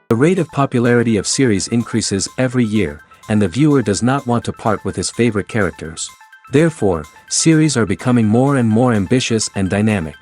The rate of popularity of series increases every year, and the viewer does not want to part with his favorite characters. Therefore, series are becoming more and more ambitious and dynamic.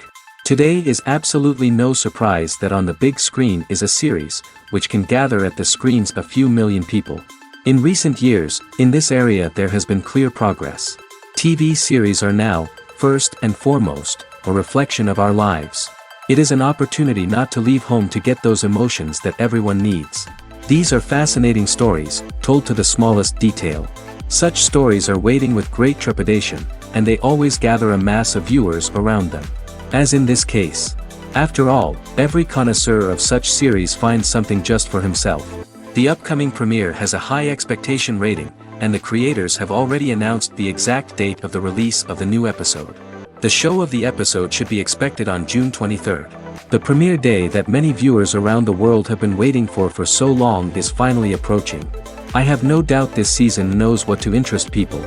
Today is absolutely no surprise that on the big screen is a series, which can gather at the screens a few million people. In recent years, in this area there has been clear progress. TV series are now, first and foremost, a reflection of our lives. It is an opportunity not to leave home to get those emotions that everyone needs. These are fascinating stories, told to the smallest detail. Such stories are waiting with great trepidation, and they always gather a mass of viewers around them. As in this case. After all, every connoisseur of such series finds something just for himself. The upcoming premiere has a high expectation rating, and the creators have already announced the exact date of the release of the new episode. The show of the episode should be expected on June 23rd. The premiere day that many viewers around the world have been waiting for so long is finally approaching. I have no doubt this season knows what to interest people.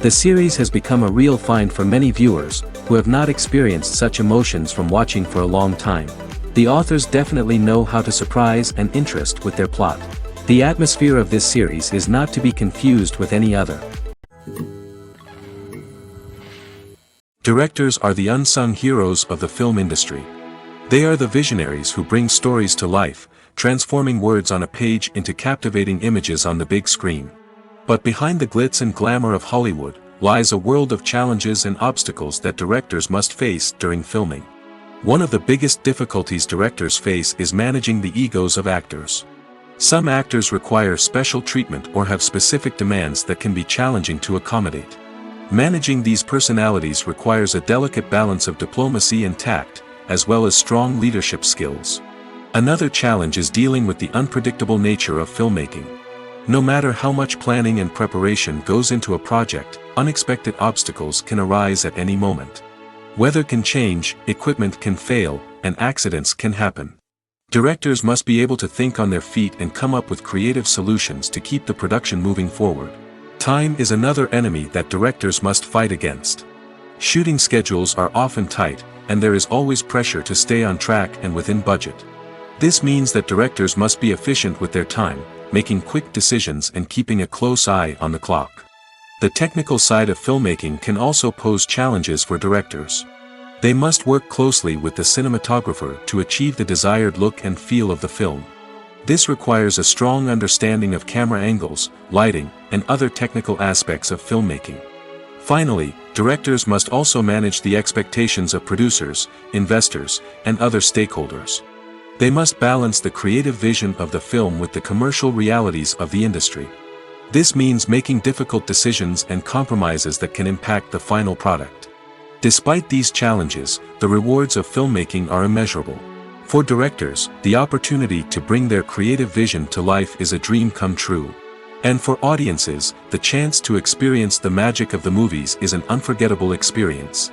The series has become a real find for many viewers, who have not experienced such emotions from watching for a long time. The authors definitely know how to surprise and interest with their plot. The atmosphere of this series is not to be confused with any other. Directors are the unsung heroes of the film industry. They are the visionaries who bring stories to life, transforming words on a page into captivating images on the big screen. But behind the glitz and glamour of Hollywood, lies a world of challenges and obstacles that directors must face during filming. One of the biggest difficulties directors face is managing the egos of actors. Some actors require special treatment or have specific demands that can be challenging to accommodate. Managing these personalities requires a delicate balance of diplomacy and tact, as well as strong leadership skills. Another challenge is dealing with the unpredictable nature of filmmaking. No matter how much planning and preparation goes into a project, unexpected obstacles can arise at any moment. Weather can change, equipment can fail, and accidents can happen. Directors must be able to think on their feet and come up with creative solutions to keep the production moving forward. Time is another enemy that directors must fight against. Shooting schedules are often tight, and there is always pressure to stay on track and within budget. This means that directors must be efficient with their time, making quick decisions and keeping a close eye on the clock. The technical side of filmmaking can also pose challenges for directors. They must work closely with the cinematographer to achieve the desired look and feel of the film. This requires a strong understanding of camera angles, lighting, and other technical aspects of filmmaking. Finally, directors must also manage the expectations of producers, investors, and other stakeholders. They must balance the creative vision of the film with the commercial realities of the industry. This means making difficult decisions and compromises that can impact the final product. Despite these challenges, the rewards of filmmaking are immeasurable. For directors, the opportunity to bring their creative vision to life is a dream come true. And for audiences, the chance to experience the magic of the movies is an unforgettable experience.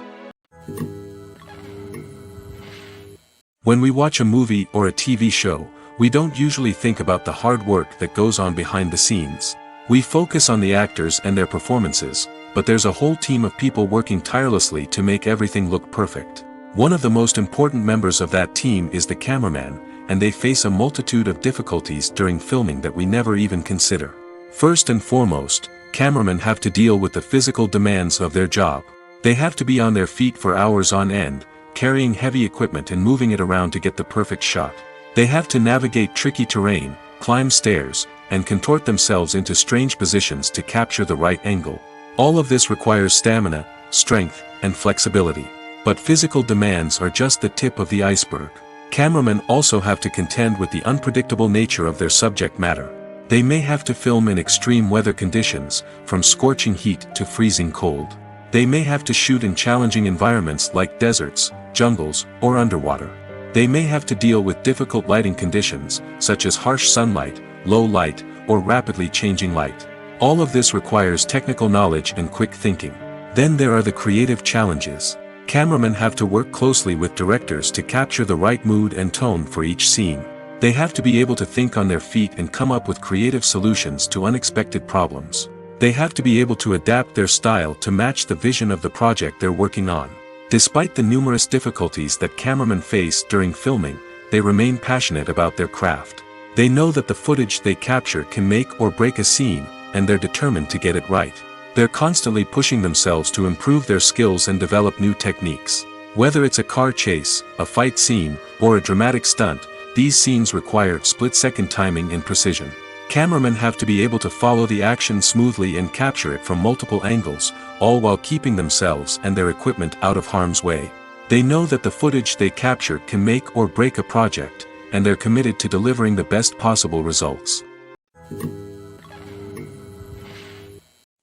When we watch a movie or a TV show, we don't usually think about the hard work that goes on behind the scenes. We focus on the actors and their performances, but there's a whole team of people working tirelessly to make everything look perfect. One of the most important members of that team is the cameraman, and they face a multitude of difficulties during filming that we never even consider. First and foremost, cameramen have to deal with the physical demands of their job. They have to be on their feet for hours on end, carrying heavy equipment and moving it around to get the perfect shot. They have to navigate tricky terrain, climb stairs, and contort themselves into strange positions to capture the right angle. All of this requires stamina, strength, and flexibility. But physical demands are just the tip of the iceberg. Cameramen also have to contend with the unpredictable nature of their subject matter. They may have to film in extreme weather conditions, from scorching heat to freezing cold. They may have to shoot in challenging environments like deserts, jungles, or underwater. They may have to deal with difficult lighting conditions, such as harsh sunlight, low light, or rapidly changing light. All of this requires technical knowledge and quick thinking. Then there are the creative challenges. Cameramen have to work closely with directors to capture the right mood and tone for each scene. They have to be able to think on their feet and come up with creative solutions to unexpected problems. They have to be able to adapt their style to match the vision of the project they're working on. Despite the numerous difficulties that cameramen face during filming, they remain passionate about their craft. They know that the footage they capture can make or break a scene, and they're determined to get it right. They're constantly pushing themselves to improve their skills and develop new techniques. Whether it's a car chase, a fight scene, or a dramatic stunt, these scenes require split-second timing and precision. Cameramen have to be able to follow the action smoothly and capture it from multiple angles, all while keeping themselves and their equipment out of harm's way. They know that the footage they capture can make or break a project, and they're committed to delivering the best possible results.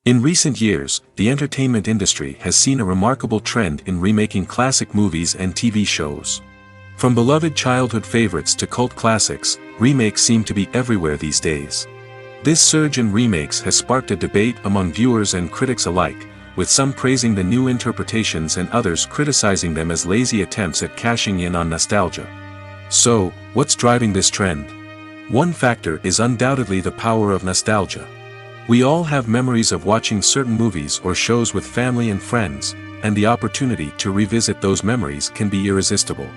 In recent years, the entertainment industry has seen a remarkable trend in remaking classic movies and TV shows. From beloved childhood favorites to cult classics, remakes seem to be everywhere these days. This surge in remakes has sparked a debate among viewers and critics alike, with some praising the new interpretations and others criticizing them as lazy attempts at cashing in on nostalgia. So, what's driving this trend? One factor is undoubtedly the power of nostalgia. We all have memories of watching certain movies or shows with family and friends, and the opportunity to revisit those memories can be irresistible.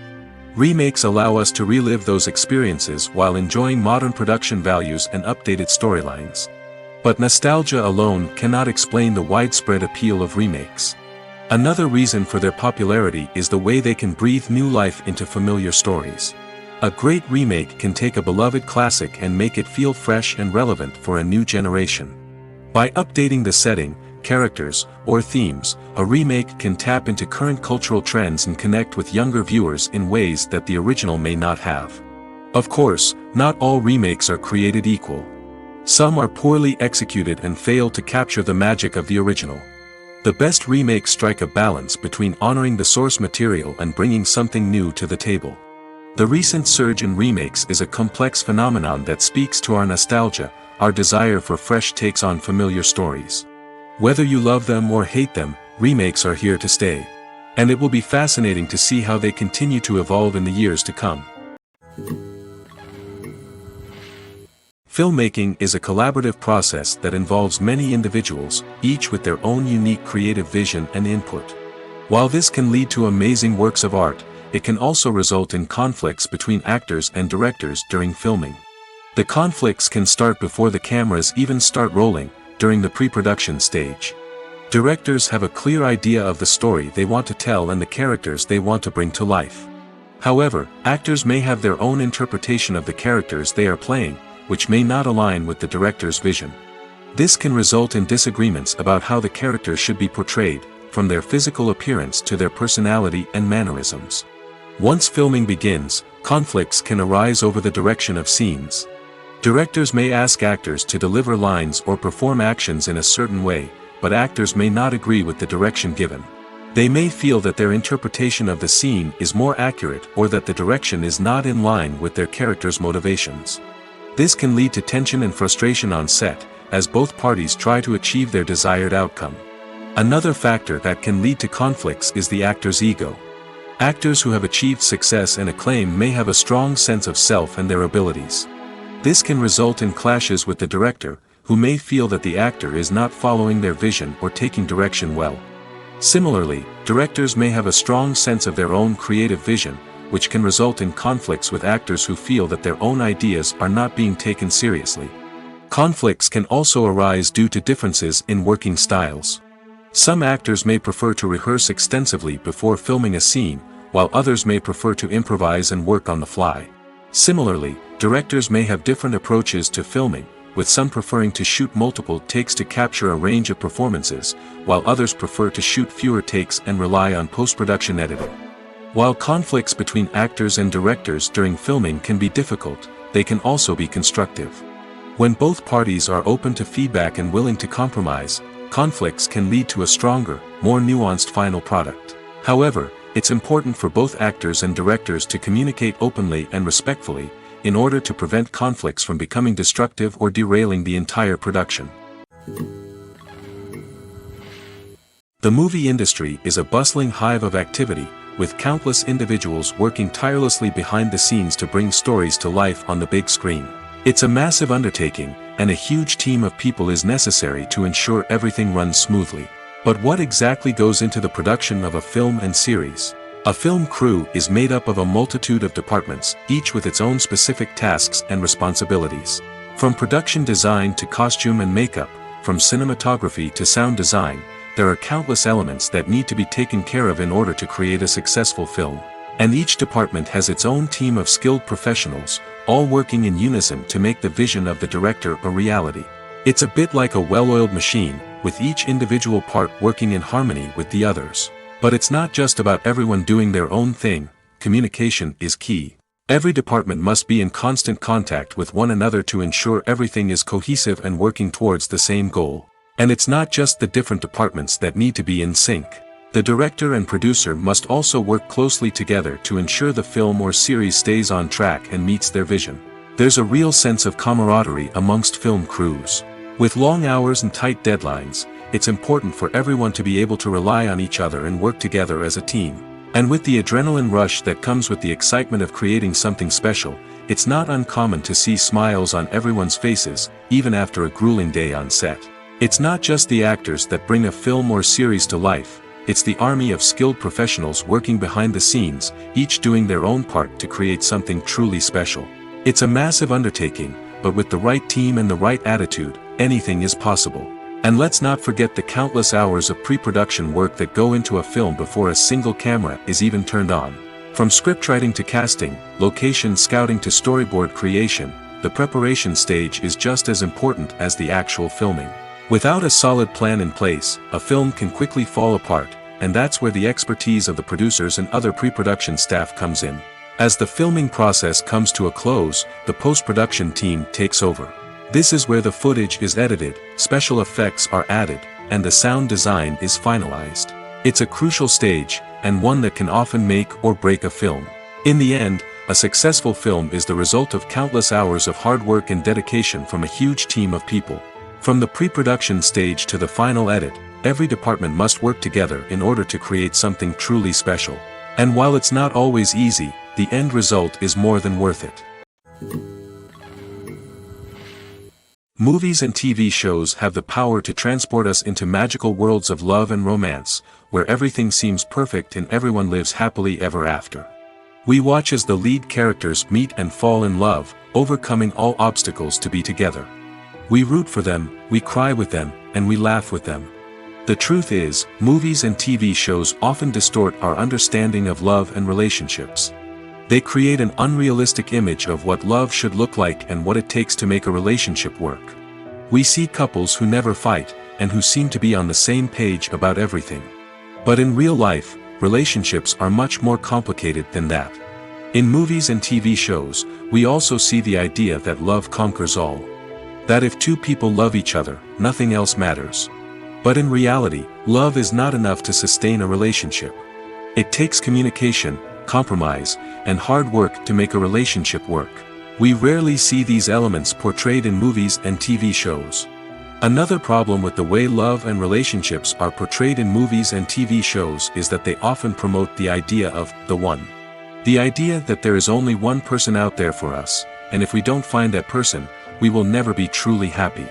Remakes allow us to relive those experiences while enjoying modern production values and updated storylines. But nostalgia alone cannot explain the widespread appeal of remakes. Another reason for their popularity is the way they can breathe new life into familiar stories. A great remake can take a beloved classic and make it feel fresh and relevant for a new generation. By updating the setting, characters, or themes, a remake can tap into current cultural trends and connect with younger viewers in ways that the original may not have. Of course, not all remakes are created equal. Some are poorly executed and fail to capture the magic of the original. The best remakes strike a balance between honoring the source material and bringing something new to the table. The recent surge in remakes is a complex phenomenon that speaks to our nostalgia, our desire for fresh takes on familiar stories. Whether you love them or hate them, remakes are here to stay. And it will be fascinating to see how they continue to evolve in the years to come. Filmmaking is a collaborative process that involves many individuals, each with their own unique creative vision and input. While this can lead to amazing works of art, it can also result in conflicts between actors and directors during filming. The conflicts can start before the cameras even start rolling, during the pre-production stage. Directors have a clear idea of the story they want to tell and the characters they want to bring to life. However, actors may have their own interpretation of the characters they are playing, which may not align with the director's vision. This can result in disagreements about how the characters should be portrayed, from their physical appearance to their personality and mannerisms. Once filming begins, conflicts can arise over the direction of scenes. Directors may ask actors to deliver lines or perform actions in a certain way, but actors may not agree with the direction given. They may feel that their interpretation of the scene is more accurate or that the direction is not in line with their character's motivations. This can lead to tension and frustration on set, as both parties try to achieve their desired outcome. Another factor that can lead to conflicts is the actor's ego. Actors who have achieved success and acclaim may have a strong sense of self and their abilities. This can result in clashes with the director, who may feel that the actor is not following their vision or taking direction well. Similarly, directors may have a strong sense of their own creative vision, which can result in conflicts with actors who feel that their own ideas are not being taken seriously. Conflicts can also arise due to differences in working styles. Some actors may prefer to rehearse extensively before filming a scene, while others may prefer to improvise and work on the fly. Similarly, directors may have different approaches to filming, with some preferring to shoot multiple takes to capture a range of performances, while others prefer to shoot fewer takes and rely on post-production editing. While conflicts between actors and directors during filming can be difficult, they can also be constructive. When both parties are open to feedback and willing to compromise, conflicts can lead to a stronger, more nuanced final product. However, it's important for both actors and directors to communicate openly and respectfully, in order to prevent conflicts from becoming destructive or derailing the entire production. The movie industry is a bustling hive of activity, with countless individuals working tirelessly behind the scenes to bring stories to life on the big screen. It's a massive undertaking, and a huge team of people is necessary to ensure everything runs smoothly. But what exactly goes into the production of a film and series? A film crew is made up of a multitude of departments, each with its own specific tasks and responsibilities. From production design to costume and makeup, from cinematography to sound design, there are countless elements that need to be taken care of in order to create a successful film. And each department has its own team of skilled professionals, all working in unison to make the vision of the director a reality. It's a bit like a well-oiled machine, with each individual part working in harmony with the others. But it's not just about everyone doing their own thing. Communication is key. Every department must be in constant contact with one another to ensure everything is cohesive and working towards the same goal. And it's not just the different departments that need to be in sync. The director and producer must also work closely together to ensure the film or series stays on track and meets their vision. There's a real sense of camaraderie amongst film crews. With long hours and tight deadlines, it's important for everyone to be able to rely on each other and work together as a team. And with the adrenaline rush that comes with the excitement of creating something special, it's not uncommon to see smiles on everyone's faces, even after a grueling day on set. It's not just the actors that bring a film or series to life, it's the army of skilled professionals working behind the scenes, each doing their own part to create something truly special. It's a massive undertaking, but with the right team and the right attitude, anything is possible. And let's not forget the countless hours of pre-production work that go into a film before a single camera is even turned on. From scriptwriting to casting, location scouting to storyboard creation, the preparation stage is just as important as the actual filming. Without a solid plan in place, a film can quickly fall apart, and that's where the expertise of the producers and other pre-production staff comes in. As the filming process comes to a close, the post-production team takes over. This is where the footage is edited, special effects are added, and the sound design is finalized. It's a crucial stage, and one that can often make or break a film. In the end, a successful film is the result of countless hours of hard work and dedication from a huge team of people. From the pre-production stage to the final edit, every department must work together in order to create something truly special. And while it's not always easy, the end result is more than worth it. Movies and TV shows have the power to transport us into magical worlds of love and romance, where everything seems perfect and everyone lives happily ever after. We watch as the lead characters meet and fall in love, overcoming all obstacles to be together. We root for them, we cry with them, and we laugh with them. The truth is, movies and TV shows often distort our understanding of love and relationships. They create an unrealistic image of what love should look like and what it takes to make a relationship work. We see couples who never fight, and who seem to be on the same page about everything. But in real life, relationships are much more complicated than that. In movies and TV shows, we also see the idea that love conquers all. That if two people love each other, nothing else matters. But in reality, love is not enough to sustain a relationship. It takes communication, compromise, and hard work to make a relationship work. We rarely see these elements portrayed in movies and TV shows. Another problem with the way love and relationships are portrayed in movies and TV shows is that they often promote the idea of the one. The idea that there is only one person out there for us, and if we don't find that person, we will never be truly happy.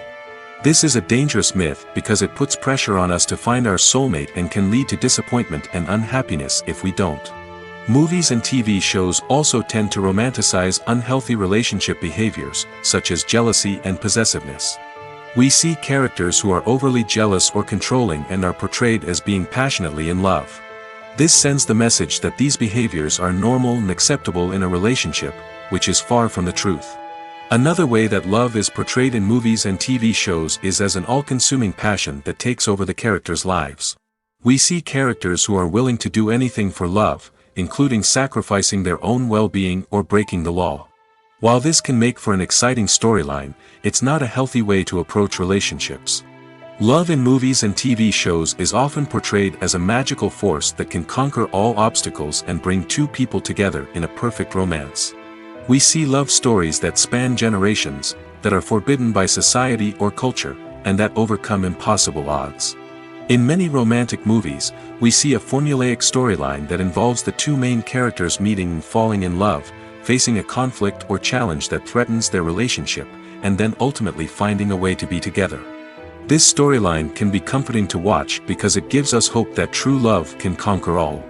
This is a dangerous myth because it puts pressure on us to find our soulmate and can lead to disappointment and unhappiness if we don't. Movies and TV shows also tend to romanticize unhealthy relationship behaviors, such as jealousy and possessiveness. We see characters who are overly jealous or controlling and are portrayed as being passionately in love. This sends the message that these behaviors are normal and acceptable in a relationship, which is far from the truth. Another way that love is portrayed in movies and TV shows is as an all-consuming passion that takes over the characters' lives. We see characters who are willing to do anything for love, including sacrificing their own well-being or breaking the law. While this can make for an exciting storyline, it's not a healthy way to approach relationships. Love in movies and TV shows is often portrayed as a magical force that can conquer all obstacles and bring two people together in a perfect romance. We see love stories that span generations, that are forbidden by society or culture, and that overcome impossible odds. In many romantic movies, we see a formulaic storyline that involves the two main characters meeting and falling in love, facing a conflict or challenge that threatens their relationship, and then ultimately finding a way to be together. This storyline can be comforting to watch because it gives us hope that true love can conquer all.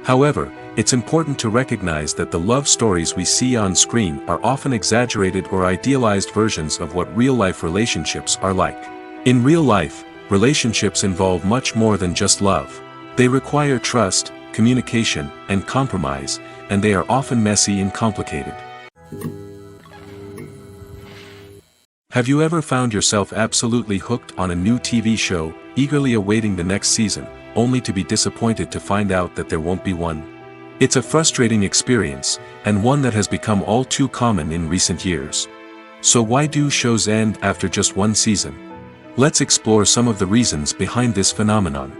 However, it's important to recognize that the love stories we see on screen are often exaggerated or idealized versions of what real-life relationships are like. In real life, relationships involve much more than just love. They require trust, communication, and compromise, and they are often messy and complicated. Have you ever found yourself absolutely hooked on a new TV show, eagerly awaiting the next season, only to be disappointed to find out that there won't be one? It's a frustrating experience, and one that has become all too common in recent years. So why do shows end after just one season? Let's explore some of the reasons behind this phenomenon.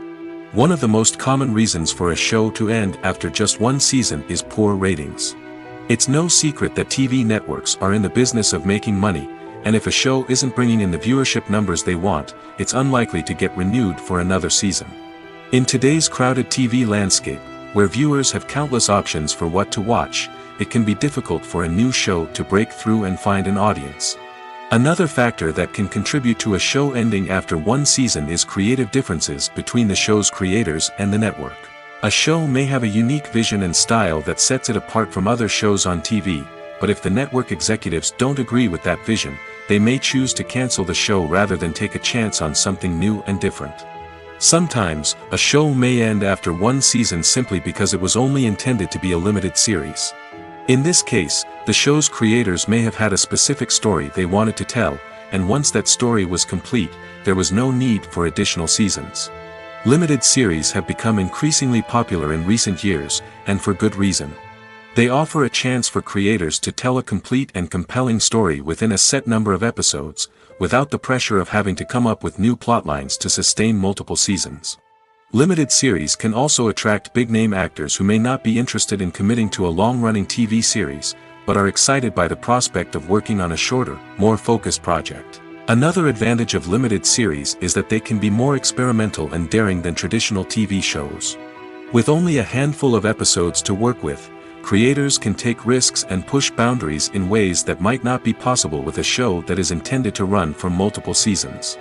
One of the most common reasons for a show to end after just one season is poor ratings. It's no secret that TV networks are in the business of making money, and if a show isn't bringing in the viewership numbers they want, it's unlikely to get renewed for another season. In today's crowded TV landscape, where viewers have countless options for what to watch, it can be difficult for a new show to break through and find an audience. Another factor that can contribute to a show ending after one season is creative differences between the show's creators and the network. A show may have a unique vision and style that sets it apart from other shows on TV, but if the network executives don't agree with that vision, they may choose to cancel the show rather than take a chance on something new and different. Sometimes, a show may end after one season simply because it was only intended to be a limited series. In this case, the show's creators may have had a specific story they wanted to tell, and once that story was complete, there was no need for additional seasons. Limited series have become increasingly popular in recent years, and for good reason. They offer a chance for creators to tell a complete and compelling story within a set number of episodes, without the pressure of having to come up with new plotlines to sustain multiple seasons. Limited series can also attract big-name actors who may not be interested in committing to a long-running TV series, but are excited by the prospect of working on a shorter, more focused project. Another advantage of limited series is that they can be more experimental and daring than traditional TV shows. With only a handful of episodes to work with, creators can take risks and push boundaries in ways that might not be possible with a show that is intended to run for multiple seasons.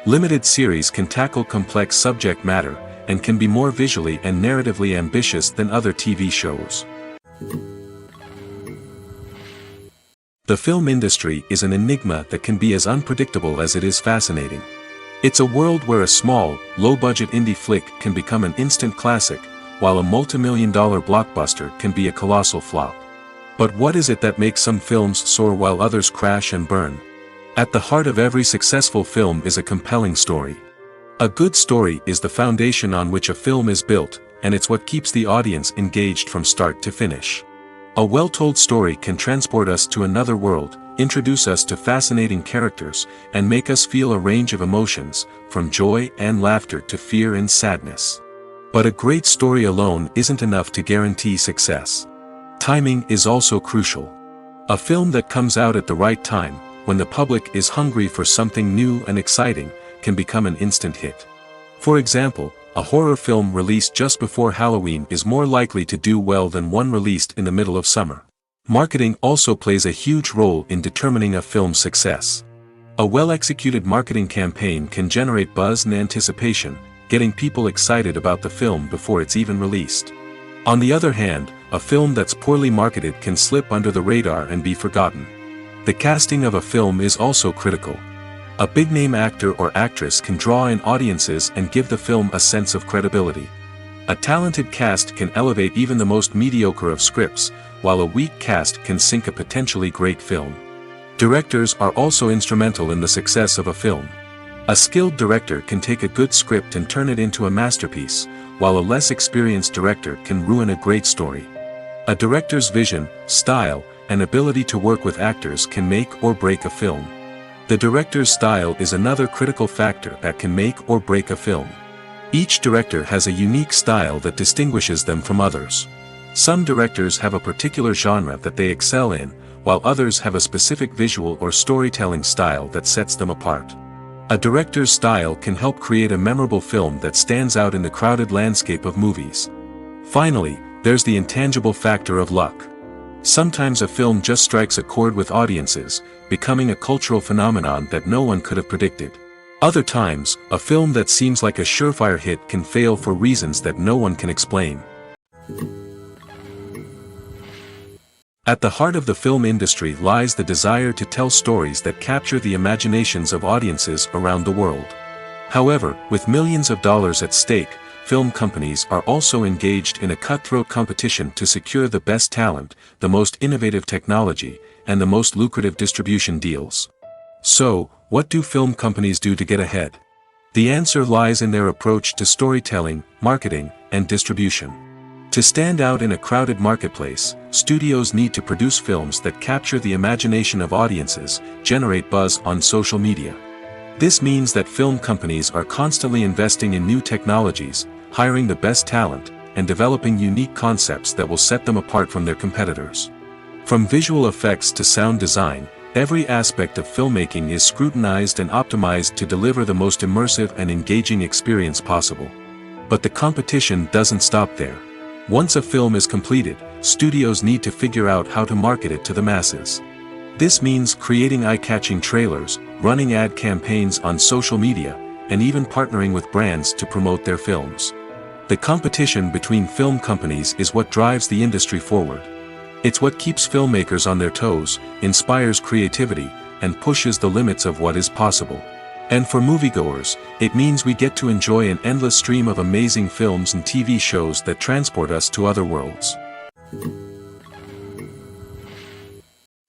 Limited series can tackle complex subject matter, and can be more visually and narratively ambitious than other TV shows. The film industry is an enigma that can be as unpredictable as it is fascinating. It's a world where a small, low-budget indie flick can become an instant classic, while a multi-million-dollar blockbuster can be a colossal flop. But what is it that makes some films soar while others crash and burn? At the heart of every successful film is a compelling story. A good story is the foundation on which a film is built, and it's what keeps the audience engaged from start to finish. A well-told story can transport us to another world, introduce us to fascinating characters, and make us feel a range of emotions, from joy and laughter to fear and sadness. But a great story alone isn't enough to guarantee success. Timing is also crucial. A film that comes out at the right time, when the public is hungry for something new and exciting, can become an instant hit. For example, a horror film released just before Halloween is more likely to do well than one released in the middle of summer. Marketing also plays a huge role in determining a film's success. A well-executed marketing campaign can generate buzz and anticipation, getting people excited about the film before it's even released. On the other hand, a film that's poorly marketed can slip under the radar and be forgotten. The casting of a film is also critical. A big-name actor or actress can draw in audiences and give the film a sense of credibility. A talented cast can elevate even the most mediocre of scripts, while a weak cast can sink a potentially great film. Directors are also instrumental in the success of a film. A skilled director can take a good script and turn it into a masterpiece, while a less experienced director can ruin a great story. A director's vision, style, and ability to work with actors can make or break a film. The director's style is another critical factor that can make or break a film. Each director has a unique style that distinguishes them from others. Some directors have a particular genre that they excel in, while others have a specific visual or storytelling style that sets them apart. A director's style can help create a memorable film that stands out in the crowded landscape of movies. Finally, there's the intangible factor of luck. Sometimes a film just strikes a chord with audiences, becoming a cultural phenomenon that no one could have predicted. Other times, a film that seems like a surefire hit can fail for reasons that no one can explain. At the heart of the film industry lies the desire to tell stories that capture the imaginations of audiences around the world. However, with millions of dollars at stake, film companies are also engaged in a cutthroat competition to secure the best talent, the most innovative technology, and the most lucrative distribution deals. So, what do film companies do to get ahead? The answer lies in their approach to storytelling, marketing, and distribution. To stand out in a crowded marketplace, studios need to produce films that capture the imagination of audiences, generate buzz on social media. This means that film companies are constantly investing in new technologies, hiring the best talent, and developing unique concepts that will set them apart from their competitors. From visual effects to sound design, every aspect of filmmaking is scrutinized and optimized to deliver the most immersive and engaging experience possible. But the competition doesn't stop there. Once a film is completed, studios need to figure out how to market it to the masses. This means creating eye-catching trailers, running ad campaigns on social media, and even partnering with brands to promote their films. The competition between film companies is what drives the industry forward. It's what keeps filmmakers on their toes, inspires creativity, and pushes the limits of what is possible. And for moviegoers, it means we get to enjoy an endless stream of amazing films and TV shows that transport us to other worlds.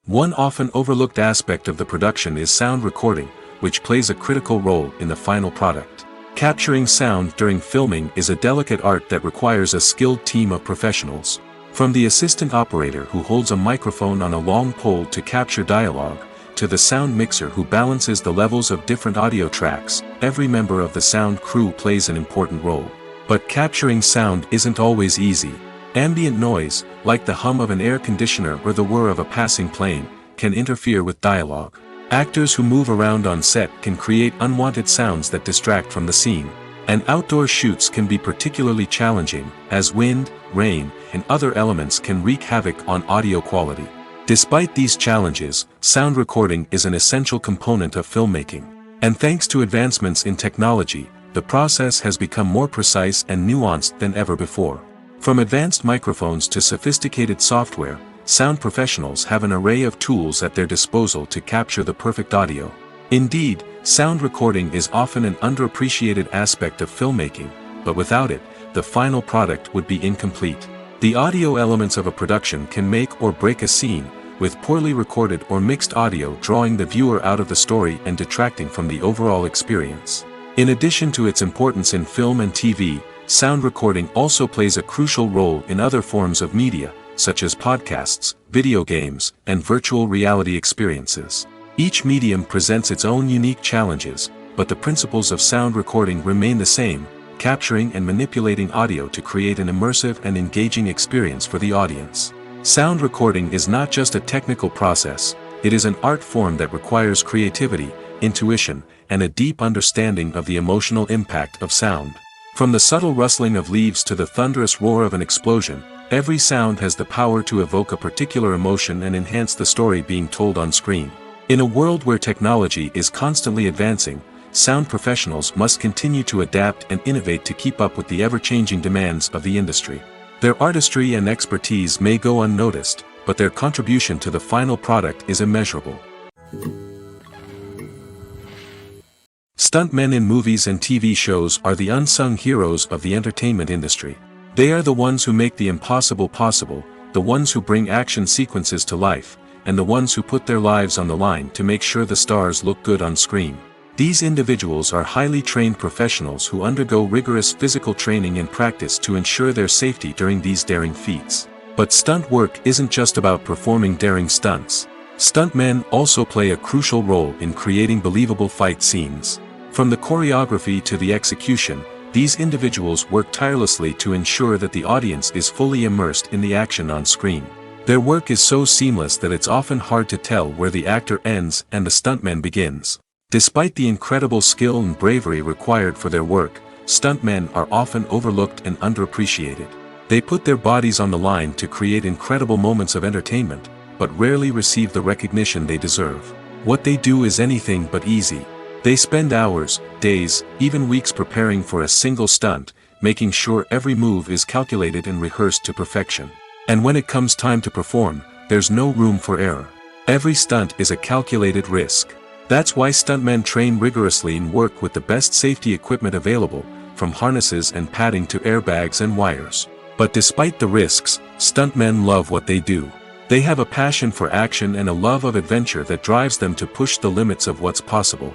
One often overlooked aspect of the production is sound recording, which plays a critical role in the final product. Capturing sound during filming is a delicate art that requires a skilled team of professionals. From the assistant operator who holds a microphone on a long pole to capture dialogue, to the sound mixer who balances the levels of different audio tracks, every member of the sound crew plays an important role. But capturing sound isn't always easy. Ambient noise, like the hum of an air conditioner or the whir of a passing plane, can interfere with dialogue. Actors who move around on set can create unwanted sounds that distract from the scene. And outdoor shoots can be particularly challenging, as wind, rain, and other elements can wreak havoc on audio quality. Despite these challenges, sound recording is an essential component of filmmaking. And thanks to advancements in technology, the process has become more precise and nuanced than ever before. From advanced microphones to sophisticated software, sound professionals have an array of tools at their disposal to capture the perfect audio. Indeed, sound recording is often an underappreciated aspect of filmmaking, but without it, the final product would be incomplete. The audio elements of a production can make or break a scene, with poorly recorded or mixed audio drawing the viewer out of the story and detracting from the overall experience. In addition to its importance in film and TV, sound recording also plays a crucial role in other forms of media, such as podcasts, video games, and virtual reality experiences. Each medium presents its own unique challenges, but the principles of sound recording remain the same, capturing and manipulating audio to create an immersive and engaging experience for the audience. Sound recording is not just a technical process, it is an art form that requires creativity, intuition, and a deep understanding of the emotional impact of sound. From the subtle rustling of leaves to the thunderous roar of an explosion, every sound has the power to evoke a particular emotion and enhance the story being told on screen. In a world where technology is constantly advancing, sound professionals must continue to adapt and innovate to keep up with the ever-changing demands of the industry. Their artistry and expertise may go unnoticed, but their contribution to the final product is immeasurable. Stuntmen in movies and TV shows are the unsung heroes of the entertainment industry. They are the ones who make the impossible possible, the ones who bring action sequences to life, and the ones who put their lives on the line to make sure the stars look good on screen. These individuals are highly trained professionals who undergo rigorous physical training and practice to ensure their safety during these daring feats. But stunt work isn't just about performing daring stunts. Stuntmen also play a crucial role in creating believable fight scenes. From the choreography to the execution, these individuals work tirelessly to ensure that the audience is fully immersed in the action on screen. Their work is so seamless that it's often hard to tell where the actor ends and the stuntman begins. Despite the incredible skill and bravery required for their work, stuntmen are often overlooked and underappreciated. They put their bodies on the line to create incredible moments of entertainment, but rarely receive the recognition they deserve. What they do is anything but easy. They spend hours, days, even weeks preparing for a single stunt, making sure every move is calculated and rehearsed to perfection. And when it comes time to perform, there's no room for error. Every stunt is a calculated risk. That's why stuntmen train rigorously and work with the best safety equipment available, from harnesses and padding to airbags and wires. But despite the risks, stuntmen love what they do. They have a passion for action and a love of adventure that drives them to push the limits of what's possible.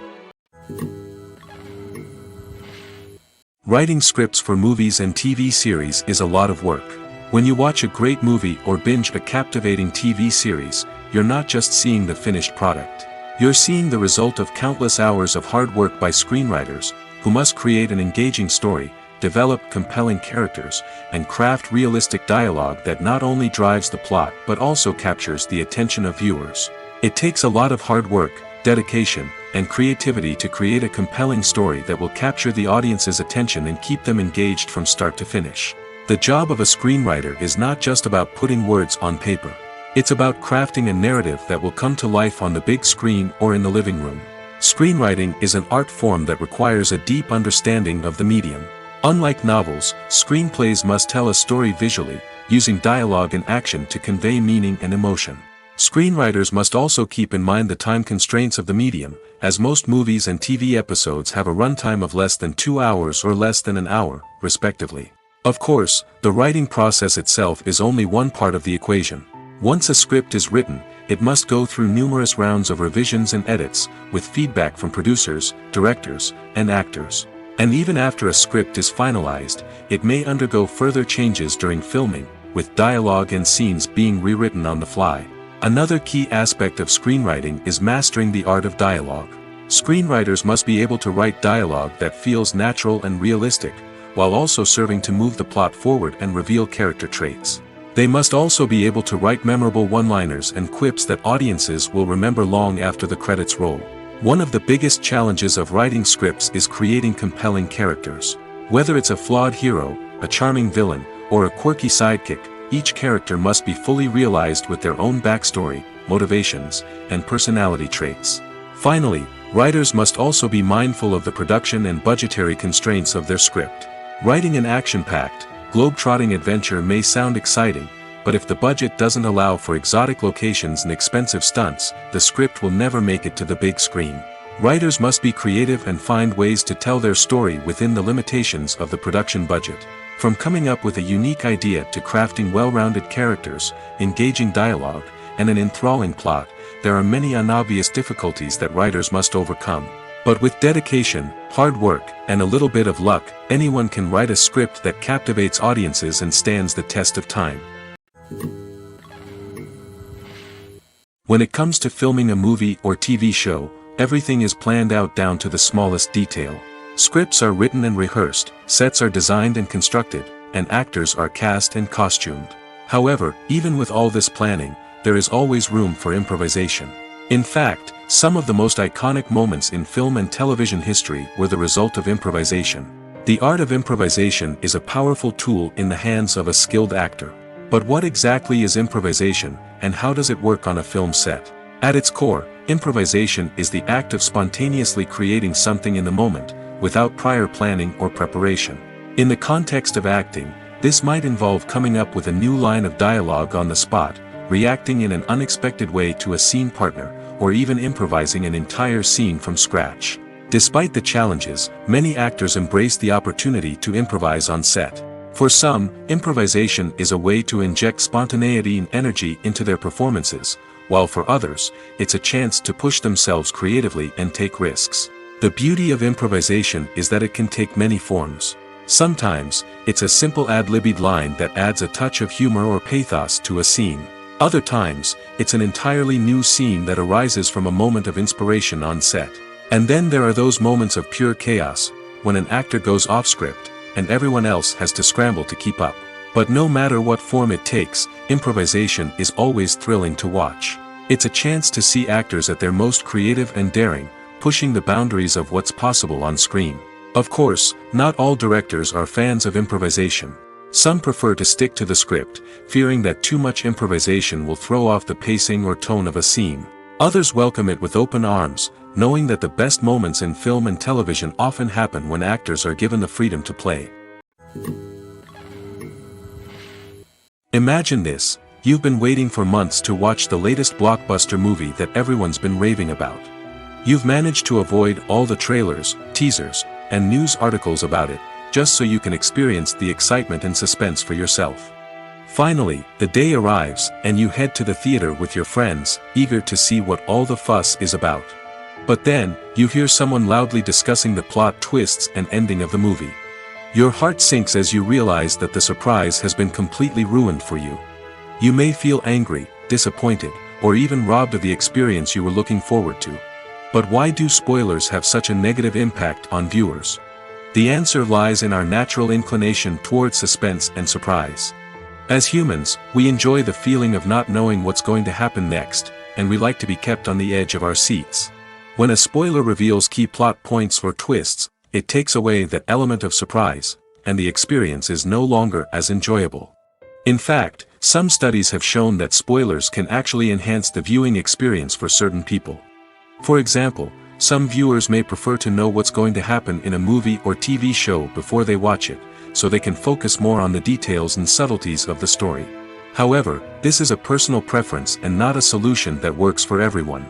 Writing scripts for movies and TV series is a lot of work. When you watch a great movie or binge a captivating TV series, you're not just seeing the finished product. You're seeing the result of countless hours of hard work by screenwriters, who must create an engaging story, develop compelling characters, and craft realistic dialogue that not only drives the plot but also captures the attention of viewers. It takes a lot of hard work, dedication, and creativity to create a compelling story that will capture the audience's attention and keep them engaged from start to finish. The job of a screenwriter is not just about putting words on paper. It's about crafting a narrative that will come to life on the big screen or in the living room. Screenwriting is an art form that requires a deep understanding of the medium. Unlike novels, screenplays must tell a story visually, using dialogue and action to convey meaning and emotion. Screenwriters must also keep in mind the time constraints of the medium, as most movies and TV episodes have a runtime of less than 2 hours or less than an hour, respectively. Of course, the writing process itself is only one part of the equation. Once a script is written, it must go through numerous rounds of revisions and edits, with feedback from producers, directors, and actors. And even after a script is finalized, it may undergo further changes during filming, with dialogue and scenes being rewritten on the fly. Another key aspect of screenwriting is mastering the art of dialogue. Screenwriters must be able to write dialogue that feels natural and realistic, while also serving to move the plot forward and reveal character traits. They must also be able to write memorable one-liners and quips that audiences will remember long after the credits roll. One of the biggest challenges of writing scripts is creating compelling characters. Whether it's a flawed hero, a charming villain, or a quirky sidekick, each character must be fully realized with their own backstory, motivations, and personality traits. Finally, writers must also be mindful of the production and budgetary constraints of their script. Writing an action-packed, globe-trotting adventure may sound exciting, but if the budget doesn't allow for exotic locations and expensive stunts, the script will never make it to the big screen. Writers must be creative and find ways to tell their story within the limitations of the production budget. From coming up with a unique idea to crafting well-rounded characters, engaging dialogue, and an enthralling plot, there are many unobvious difficulties that writers must overcome. But with dedication, hard work, and a little bit of luck, anyone can write a script that captivates audiences and stands the test of time. When it comes to filming a movie or TV show, everything is planned out down to the smallest detail. Scripts are written and rehearsed, sets are designed and constructed, and actors are cast and costumed. However, even with all this planning, there is always room for improvisation. In fact, some of the most iconic moments in film and television history were the result of improvisation. The art of improvisation is a powerful tool in the hands of a skilled actor. But what exactly is improvisation, and how does it work on a film set? At its core, improvisation is the act of spontaneously creating something in the moment, without prior planning or preparation. In the context of acting, this might involve coming up with a new line of dialogue on the spot, reacting in an unexpected way to a scene partner, or even improvising an entire scene from scratch. Despite the challenges, many actors embrace the opportunity to improvise on set. For some, improvisation is a way to inject spontaneity and energy into their performances, while for others, it's a chance to push themselves creatively and take risks. The beauty of improvisation is that it can take many forms. Sometimes, it's a simple ad-libbed line that adds a touch of humor or pathos to a scene. Other times, it's an entirely new scene that arises from a moment of inspiration on set. And then there are those moments of pure chaos, when an actor goes off script, and everyone else has to scramble to keep up. But no matter what form it takes, improvisation is always thrilling to watch. It's a chance to see actors at their most creative and daring, pushing the boundaries of what's possible on screen. Of course, not all directors are fans of improvisation. Some prefer to stick to the script, fearing that too much improvisation will throw off the pacing or tone of a scene. Others welcome it with open arms, knowing that the best moments in film and television often happen when actors are given the freedom to play. Imagine this: you've been waiting for months to watch the latest blockbuster movie that everyone's been raving about. You've managed to avoid all the trailers, teasers, and news articles about it, just so you can experience the excitement and suspense for yourself. Finally, the day arrives, and you head to the theater with your friends, eager to see what all the fuss is about. But then, you hear someone loudly discussing the plot twists and ending of the movie. Your heart sinks as you realize that the surprise has been completely ruined for you. You may feel angry, disappointed, or even robbed of the experience you were looking forward to. But why do spoilers have such a negative impact on viewers? The answer lies in our natural inclination towards suspense and surprise. As humans, we enjoy the feeling of not knowing what's going to happen next, and we like to be kept on the edge of our seats. When a spoiler reveals key plot points or twists, it takes away that element of surprise, and the experience is no longer as enjoyable. In fact, some studies have shown that spoilers can actually enhance the viewing experience for certain people. For example, some viewers may prefer to know what's going to happen in a movie or TV show before they watch it, so they can focus more on the details and subtleties of the story. However, this is a personal preference and not a solution that works for everyone.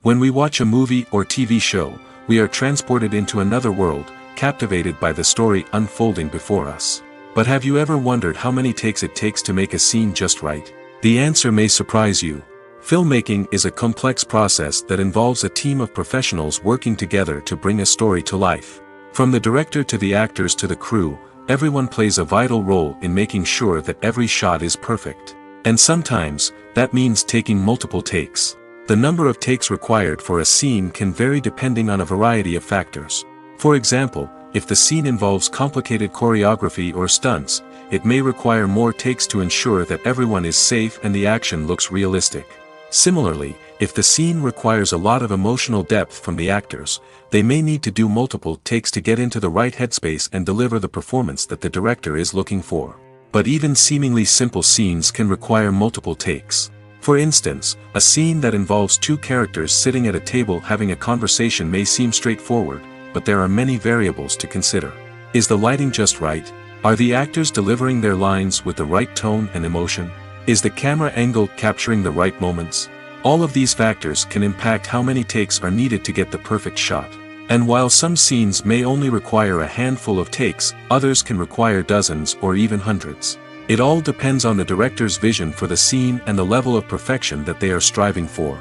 When we watch a movie or TV show, we are transported into another world, captivated by the story unfolding before us. But have you ever wondered how many takes it takes to make a scene just right? The answer may surprise you. Filmmaking is a complex process that involves a team of professionals working together to bring a story to life. From the director to the actors to the crew, everyone plays a vital role in making sure that every shot is perfect. And sometimes, that means taking multiple takes. The number of takes required for a scene can vary depending on a variety of factors. For example, if the scene involves complicated choreography or stunts, it may require more takes to ensure that everyone is safe and the action looks realistic. Similarly, if the scene requires a lot of emotional depth from the actors, they may need to do multiple takes to get into the right headspace and deliver the performance that the director is looking for. But even seemingly simple scenes can require multiple takes. For instance, a scene that involves two characters sitting at a table having a conversation may seem straightforward, but there are many variables to consider. Is the lighting just right? Are the actors delivering their lines with the right tone and emotion? Is the camera angle capturing the right moments? All of these factors can impact how many takes are needed to get the perfect shot. And while some scenes may only require a handful of takes, others can require dozens or even hundreds. It all depends on the director's vision for the scene and the level of perfection that they are striving for.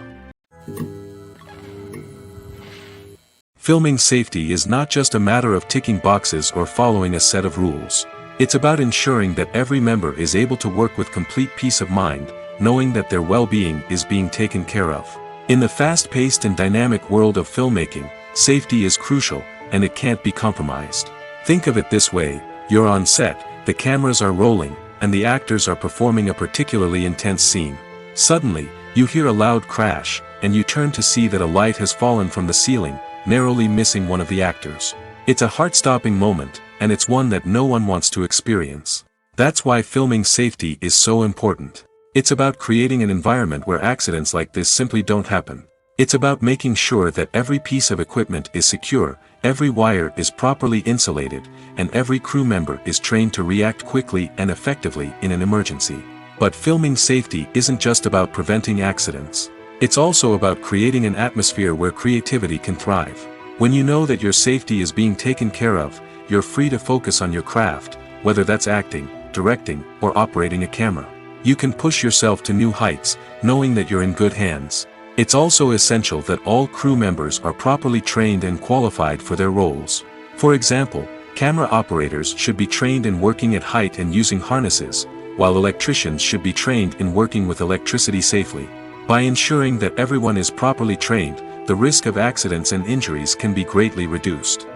Filming safety is not just a matter of ticking boxes or following a set of rules. It's about ensuring that every member is able to work with complete peace of mind, knowing that their well-being is being taken care of. In the fast-paced and dynamic world of filmmaking, safety is crucial, and it can't be compromised. Think of it this way: you're on set, the cameras are rolling, and the actors are performing a particularly intense scene. Suddenly, you hear a loud crash, and you turn to see that a light has fallen from the ceiling, narrowly missing one of the actors. It's a heart-stopping moment, and it's one that no one wants to experience. That's why filming safety is so important. It's about creating an environment where accidents like this simply don't happen. It's about making sure that every piece of equipment is secure, every wire is properly insulated, and every crew member is trained to react quickly and effectively in an emergency. But filming safety isn't just about preventing accidents. It's also about creating an atmosphere where creativity can thrive. When you know that your safety is being taken care of, you're free to focus on your craft, whether that's acting, directing, or operating a camera. You can push yourself to new heights, knowing that you're in good hands. It's also essential that all crew members are properly trained and qualified for their roles. For example, camera operators should be trained in working at height and using harnesses, while electricians should be trained in working with electricity safely. By ensuring that everyone is properly trained, the risk of accidents and injuries can be greatly reduced.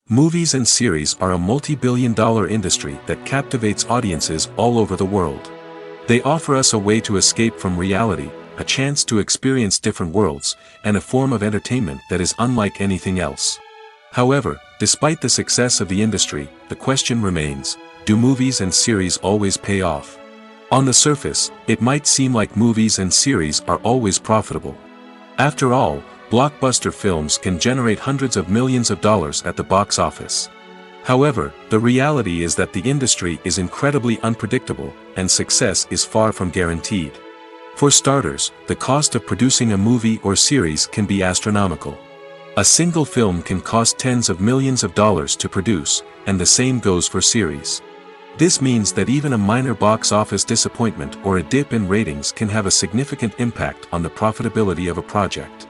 Movies and series are a multi-billion-dollar industry that captivates audiences all over the world. They offer us a way to escape from reality, a chance to experience different worlds, and a form of entertainment that is unlike anything else. However, despite the success of the industry, the question remains: do movies and series always pay off? On the surface, it might seem like movies and series are always profitable. After all, blockbuster films can generate hundreds of millions of dollars at the box office. However, the reality is that the industry is incredibly unpredictable, and success is far from guaranteed. For starters, the cost of producing a movie or series can be astronomical. A single film can cost tens of millions of dollars to produce, and the same goes for series. This means that even a minor box office disappointment or a dip in ratings can have a significant impact on the profitability of a project.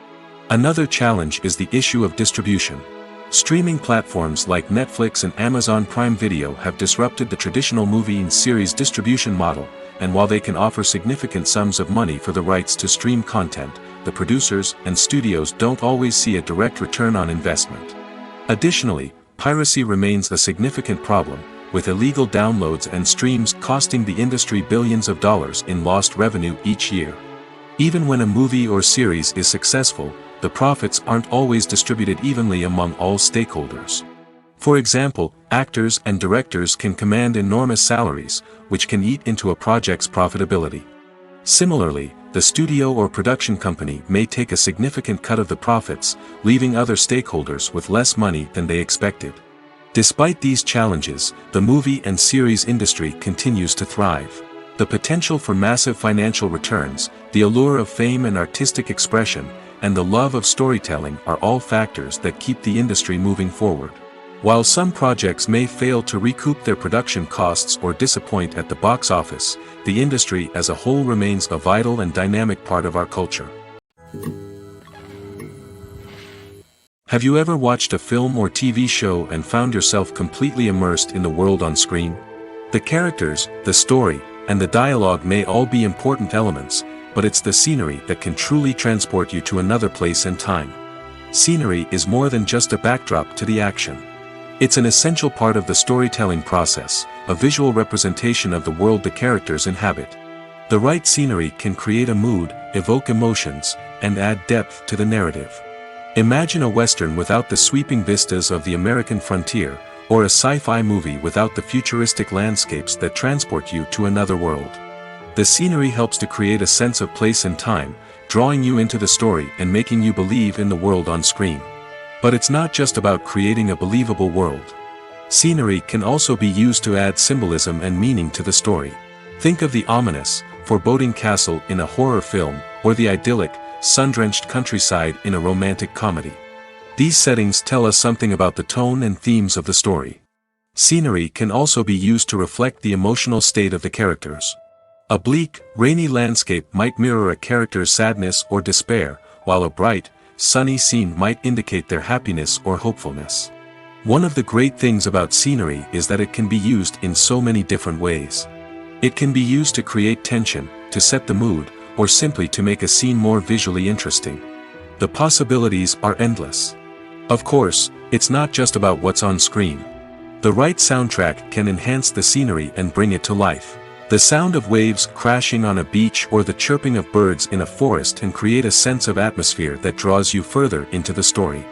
Another challenge is the issue of distribution. Streaming platforms like Netflix and Amazon Prime Video have disrupted the traditional movie and series distribution model, and while they can offer significant sums of money for the rights to stream content, the producers and studios don't always see a direct return on investment. Additionally, piracy remains a significant problem, with illegal downloads and streams costing the industry billions of dollars in lost revenue each year. Even when a movie or series is successful, the profits aren't always distributed evenly among all stakeholders. For example, actors and directors can command enormous salaries, which can eat into a project's profitability. Similarly, the studio or production company may take a significant cut of the profits, leaving other stakeholders with less money than they expected. Despite these challenges, the movie and series industry continues to thrive. The potential for massive financial returns, the allure of fame and artistic expression, and the love of storytelling are all factors that keep the industry moving forward. While some projects may fail to recoup their production costs or disappoint at the box office, the industry as a whole remains a vital and dynamic part of our culture. Have you ever watched a film or TV show and found yourself completely immersed in the world on screen? The characters, the story, and the dialogue may all be important elements, but it's the scenery that can truly transport you to another place and time. Scenery is more than just a backdrop to the action. It's an essential part of the storytelling process, a visual representation of the world the characters inhabit. The right scenery can create a mood, evoke emotions, and add depth to the narrative. Imagine a Western without the sweeping vistas of the American frontier, or a sci-fi movie without the futuristic landscapes that transport you to another world. The scenery helps to create a sense of place and time, drawing you into the story and making you believe in the world on screen. But it's not just about creating a believable world. Scenery can also be used to add symbolism and meaning to the story. Think of the ominous, foreboding castle in a horror film, or the idyllic, sun-drenched countryside in a romantic comedy. These settings tell us something about the tone and themes of the story. Scenery can also be used to reflect the emotional state of the characters. A bleak, rainy landscape might mirror a character's sadness or despair, while a bright, sunny scene might indicate their happiness or hopefulness. One of the great things about scenery is that it can be used in so many different ways. It can be used to create tension, to set the mood, or simply to make a scene more visually interesting. The possibilities are endless. Of course, it's not just about what's on screen. The right soundtrack can enhance the scenery and bring it to life. The sound of waves crashing on a beach or the chirping of birds in a forest can create a sense of atmosphere that draws you further into the story.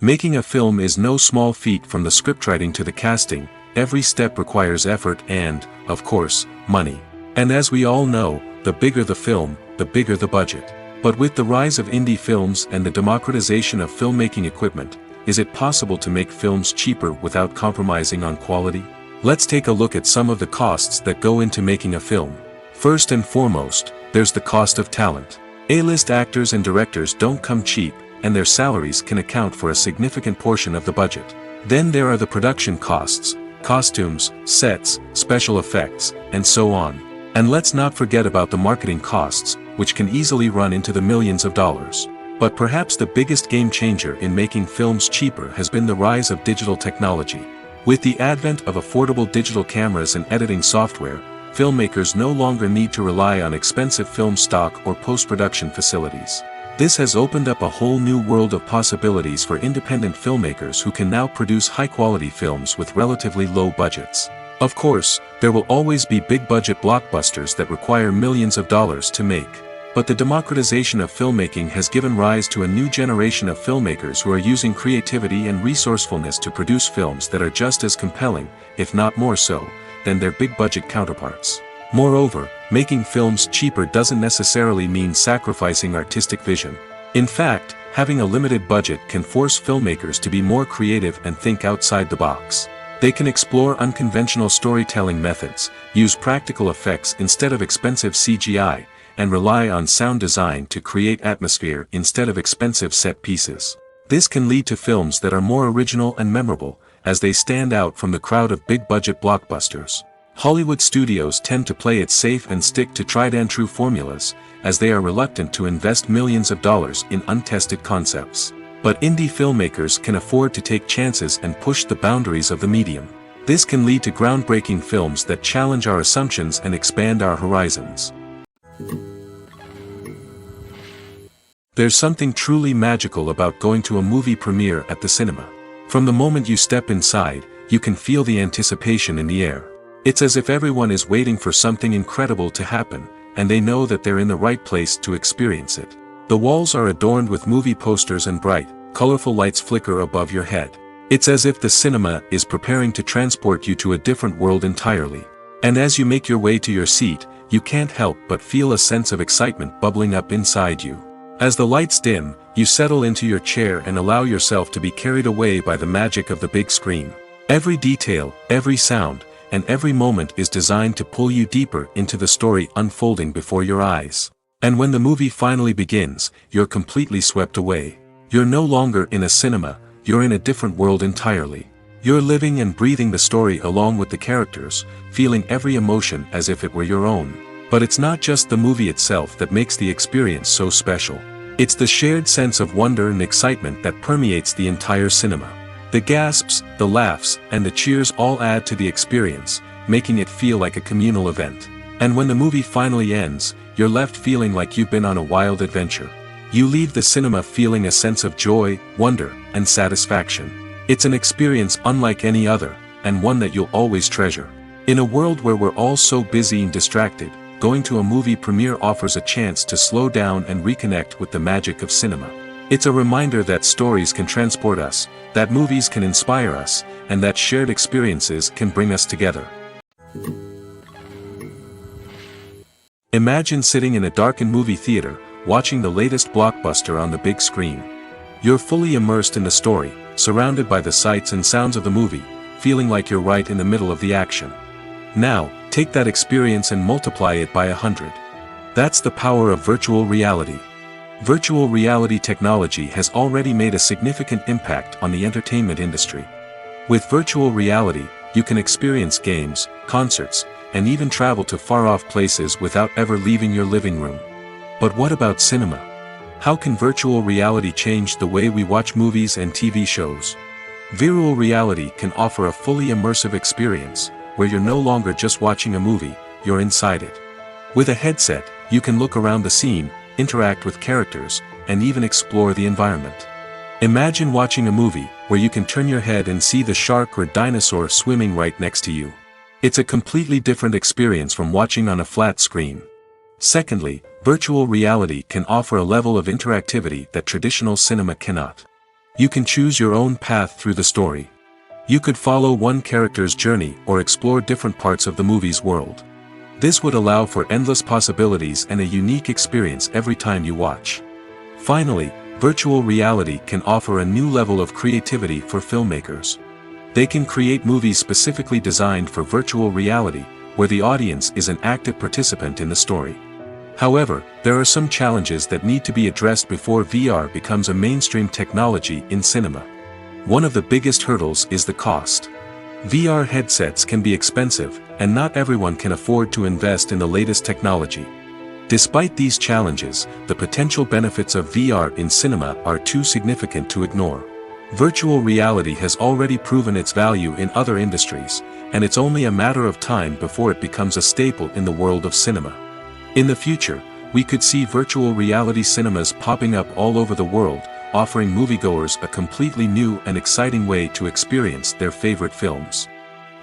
Making a film is no small feat. From the scriptwriting to the casting, every step requires effort and, of course, money. And as we all know, the bigger the film, the bigger the budget. But with the rise of indie films and the democratization of filmmaking equipment, is it possible to make films cheaper without compromising on quality? Let's take a look at some of the costs that go into making a film. First and foremost, there's the cost of talent. A-list actors and directors don't come cheap, and their salaries can account for a significant portion of the budget. Then there are the production costs, costumes, sets, special effects, and so on. And let's not forget about the marketing costs, which can easily run into the millions of dollars. But perhaps the biggest game changer in making films cheaper has been the rise of digital technology. With the advent of affordable digital cameras and editing software, filmmakers no longer need to rely on expensive film stock or post-production facilities. This has opened up a whole new world of possibilities for independent filmmakers who can now produce high-quality films with relatively low budgets. Of course, there will always be big-budget blockbusters that require millions of dollars to make. But the democratization of filmmaking has given rise to a new generation of filmmakers who are using creativity and resourcefulness to produce films that are just as compelling, if not more so, than their big-budget counterparts. Moreover, making films cheaper doesn't necessarily mean sacrificing artistic vision. In fact, having a limited budget can force filmmakers to be more creative and think outside the box. They can explore unconventional storytelling methods, use practical effects instead of expensive CGI, and rely on sound design to create atmosphere instead of expensive set pieces. This can lead to films that are more original and memorable, as they stand out from the crowd of big-budget blockbusters. Hollywood studios tend to play it safe and stick to tried-and-true formulas, as they are reluctant to invest millions of dollars in untested concepts. But indie filmmakers can afford to take chances and push the boundaries of the medium. This can lead to groundbreaking films that challenge our assumptions and expand our horizons. There's something truly magical about going to a movie premiere at the cinema. From the moment you step inside, you can feel the anticipation in the air. It's as if everyone is waiting for something incredible to happen, and they know that they're in the right place to experience it. The walls are adorned with movie posters and bright, colorful lights flicker above your head. It's as if the cinema is preparing to transport you to a different world entirely. And as you make your way to your seat, you can't help but feel a sense of excitement bubbling up inside you. As the lights dim, you settle into your chair and allow yourself to be carried away by the magic of the big screen. Every detail, every sound, and every moment is designed to pull you deeper into the story unfolding before your eyes. And when the movie finally begins, you're completely swept away. You're no longer in a cinema, you're in a different world entirely. You're living and breathing the story along with the characters, feeling every emotion as if it were your own. But it's not just the movie itself that makes the experience so special. It's the shared sense of wonder and excitement that permeates the entire cinema. The gasps, the laughs, and the cheers all add to the experience, making it feel like a communal event. And when the movie finally ends, you're left feeling like you've been on a wild adventure. You leave the cinema feeling a sense of joy, wonder, and satisfaction. It's an experience unlike any other, and one that you'll always treasure. In a world where we're all so busy and distracted, going to a movie premiere offers a chance to slow down and reconnect with the magic of cinema. It's a reminder that stories can transport us, that movies can inspire us, and that shared experiences can bring us together. Imagine sitting in a darkened movie theater, watching the latest blockbuster on the big screen. You're fully immersed in the story, surrounded by the sights and sounds of the movie, feeling like you're right in the middle of the action. Now, take that experience and multiply it by 100. That's the power of virtual reality. Virtual reality technology has already made a significant impact on the entertainment industry. With virtual reality, you can experience games, concerts, and even travel to far-off places without ever leaving your living room. But what about cinema? How can virtual reality change the way we watch movies and TV shows? Virtual reality can offer a fully immersive experience, where you're no longer just watching a movie, you're inside it. With a headset, you can look around the scene, interact with characters, and even explore the environment. Imagine watching a movie where you can turn your head and see the shark or dinosaur swimming right next to you. It's a completely different experience from watching on a flat screen. Secondly, virtual reality can offer a level of interactivity that traditional cinema cannot. You can choose your own path through the story. You could follow one character's journey or explore different parts of the movie's world. This would allow for endless possibilities and a unique experience every time you watch. Finally, virtual reality can offer a new level of creativity for filmmakers. They can create movies specifically designed for virtual reality, where the audience is an active participant in the story. However, there are some challenges that need to be addressed before VR becomes a mainstream technology in cinema. One of the biggest hurdles is the cost. VR headsets can be expensive, and not everyone can afford to invest in the latest technology. Despite these challenges, the potential benefits of VR in cinema are too significant to ignore. Virtual reality has already proven its value in other industries, and it's only a matter of time before it becomes a staple in the world of cinema. In the future, we could see virtual reality cinemas popping up all over the world, offering moviegoers a completely new and exciting way to experience their favorite films.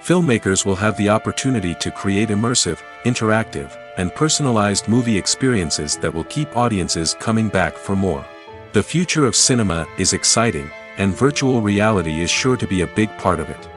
Filmmakers will have the opportunity to create immersive, interactive, and personalized movie experiences that will keep audiences coming back for more. The future of cinema is exciting, and virtual reality is sure to be a big part of it.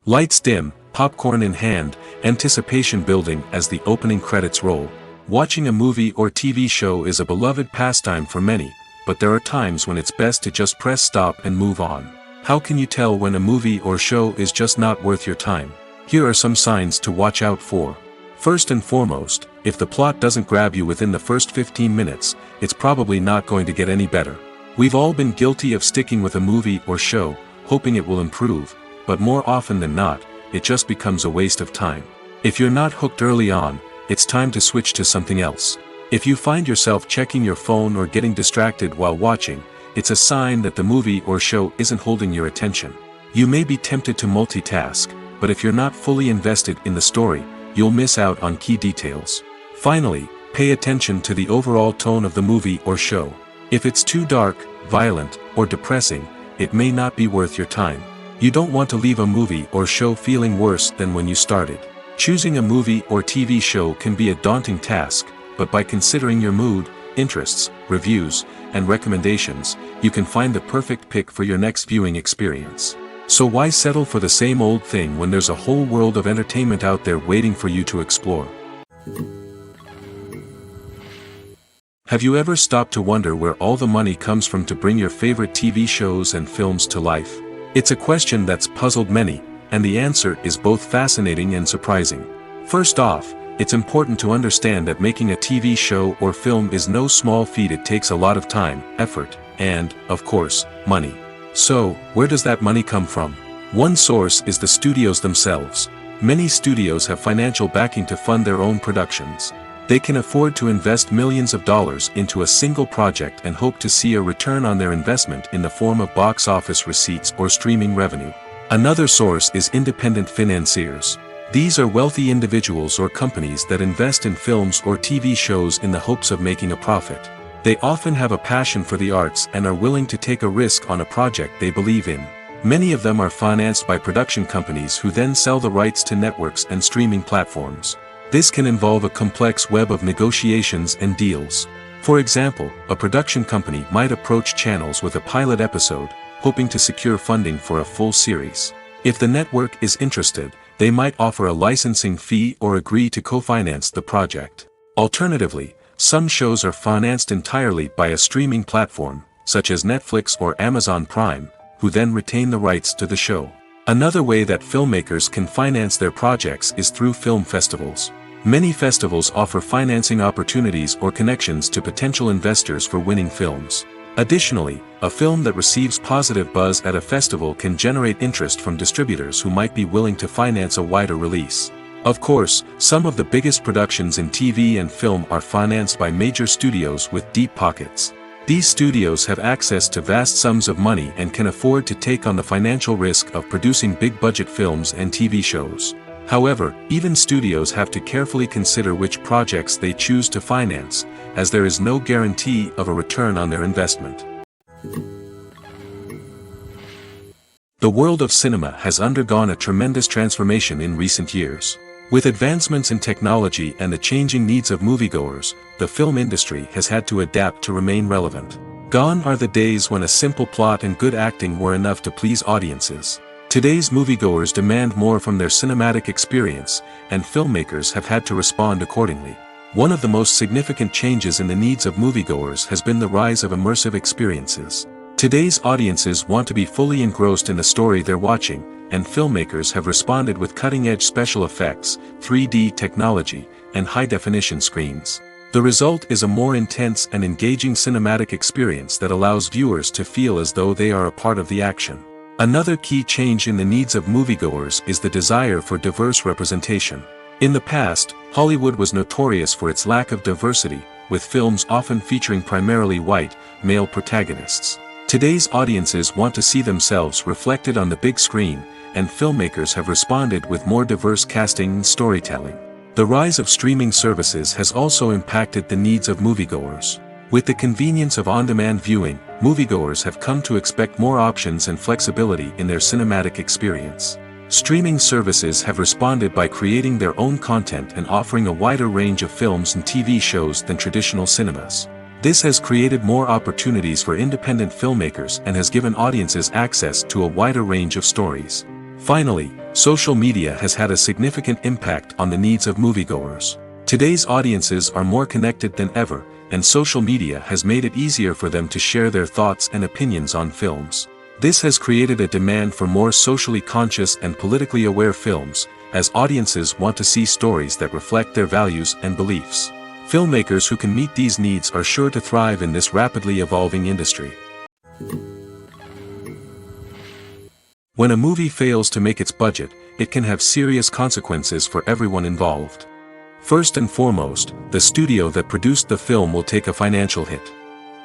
Lights dim, popcorn in hand, anticipation building as the opening credits roll. Watching a movie or TV show is a beloved pastime for many, but there are times when it's best to just press stop and move on. How can you tell when a movie or show is just not worth your time? Here are some signs to watch out for. First and foremost, if the plot doesn't grab you within the first 15 minutes, it's probably not going to get any better. We've all been guilty of sticking with a movie or show, hoping it will improve, but more often than not, it just becomes a waste of time. If you're not hooked early on, it's time to switch to something else. If you find yourself checking your phone or getting distracted while watching, it's a sign that the movie or show isn't holding your attention. You may be tempted to multitask, but if you're not fully invested in the story, you'll miss out on key details. Finally, pay attention to the overall tone of the movie or show. If it's too dark, violent, or depressing, it may not be worth your time. You don't want to leave a movie or show feeling worse than when you started. Choosing a movie or TV show can be a daunting task, but by considering your mood, interests, reviews, and recommendations, you can find the perfect pick for your next viewing experience. So why settle for the same old thing when there's a whole world of entertainment out there waiting for you to explore? Have you ever stopped to wonder where all the money comes from to bring your favorite TV shows and films to life? It's a question that's puzzled many, and the answer is both fascinating and surprising. First off, it's important to understand that making a TV show or film is no small feat. It takes a lot of time, effort, and, of course, money. So, where does that money come from? One source is the studios themselves. Many studios have financial backing to fund their own productions. They can afford to invest millions of dollars into a single project and hope to see a return on their investment in the form of box office receipts or streaming revenue. Another source is independent financiers. These are wealthy individuals or companies that invest in films or TV shows in the hopes of making a profit. They often have a passion for the arts and are willing to take a risk on a project they believe in. Many of them are financed by production companies who then sell the rights to networks and streaming platforms. This can involve a complex web of negotiations and deals. For example, a production company might approach channels with a pilot episode, hoping to secure funding for a full series. If the network is interested, they might offer a licensing fee or agree to co-finance the project. Alternatively, some shows are financed entirely by a streaming platform, such as Netflix or Amazon Prime, who then retain the rights to the show. Another way that filmmakers can finance their projects is through film festivals. Many festivals offer financing opportunities or connections to potential investors for winning films. Additionally, a film that receives positive buzz at a festival can generate interest from distributors who might be willing to finance a wider release. Of course, some of the biggest productions in TV and film are financed by major studios with deep pockets. These studios have access to vast sums of money and can afford to take on the financial risk of producing big-budget films and TV shows. However, even studios have to carefully consider which projects they choose to finance, as there is no guarantee of a return on their investment. The world of cinema has undergone a tremendous transformation in recent years. With advancements in technology and the changing needs of moviegoers, the film industry has had to adapt to remain relevant. Gone are the days when a simple plot and good acting were enough to please audiences. Today's moviegoers demand more from their cinematic experience, and filmmakers have had to respond accordingly. One of the most significant changes in the needs of moviegoers has been the rise of immersive experiences. Today's audiences want to be fully engrossed in the story they're watching, and filmmakers have responded with cutting-edge special effects, 3D technology, and high-definition screens. The result is a more intense and engaging cinematic experience that allows viewers to feel as though they are a part of the action. Another key change in the needs of moviegoers is the desire for diverse representation. In the past, Hollywood was notorious for its lack of diversity, with films often featuring primarily white, male protagonists. Today's audiences want to see themselves reflected on the big screen, and filmmakers have responded with more diverse casting and storytelling. The rise of streaming services has also impacted the needs of moviegoers. With the convenience of on-demand viewing, moviegoers have come to expect more options and flexibility in their cinematic experience. Streaming services have responded by creating their own content and offering a wider range of films and TV shows than traditional cinemas. This has created more opportunities for independent filmmakers and has given audiences access to a wider range of stories. Finally, Social media has had a significant impact on the needs of moviegoers. Today's audiences are more connected than ever, and social media has made it easier for them to share their thoughts and opinions on films. This has created a demand for more socially conscious and politically aware films, as audiences want to see stories that reflect their values and beliefs. Filmmakers who can meet these needs are sure to thrive in this rapidly evolving industry. When a movie fails to make its budget, it can have serious consequences for everyone involved. First and foremost, the studio that produced the film will take a financial hit.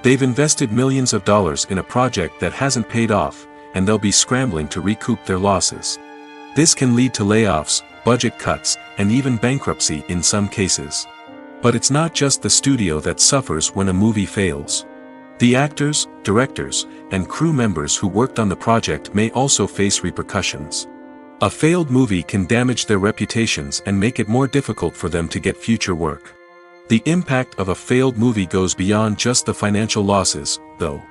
They've invested millions of dollars in a project that hasn't paid off, and they'll be scrambling to recoup their losses. This can lead to layoffs, budget cuts, and even bankruptcy in some cases. But it's not just the studio that suffers when a movie fails. The actors, directors, and crew members who worked on the project may also face repercussions. A failed movie can damage their reputations and make it more difficult for them to get future work. The impact of a failed movie goes beyond just the financial losses, though.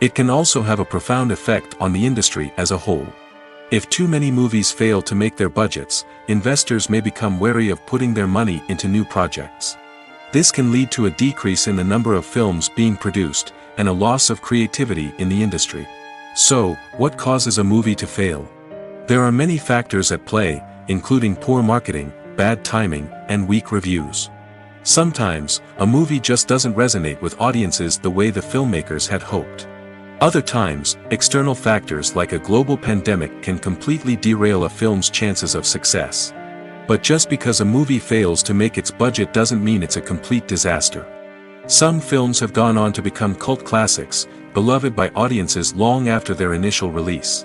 It can also have a profound effect on the industry as a whole. If too many movies fail to make their budgets, investors may become wary of putting their money into new projects. This can lead to a decrease in the number of films being produced, and a loss of creativity in the industry. So, what causes a movie to fail? There are many factors at play, including poor marketing, bad timing, and weak reviews. Sometimes, a movie just doesn't resonate with audiences the way the filmmakers had hoped. Other times, external factors like a global pandemic can completely derail a film's chances of success. But just because a movie fails to make its budget doesn't mean it's a complete disaster. Some films have gone on to become cult classics, beloved by audiences long after their initial release.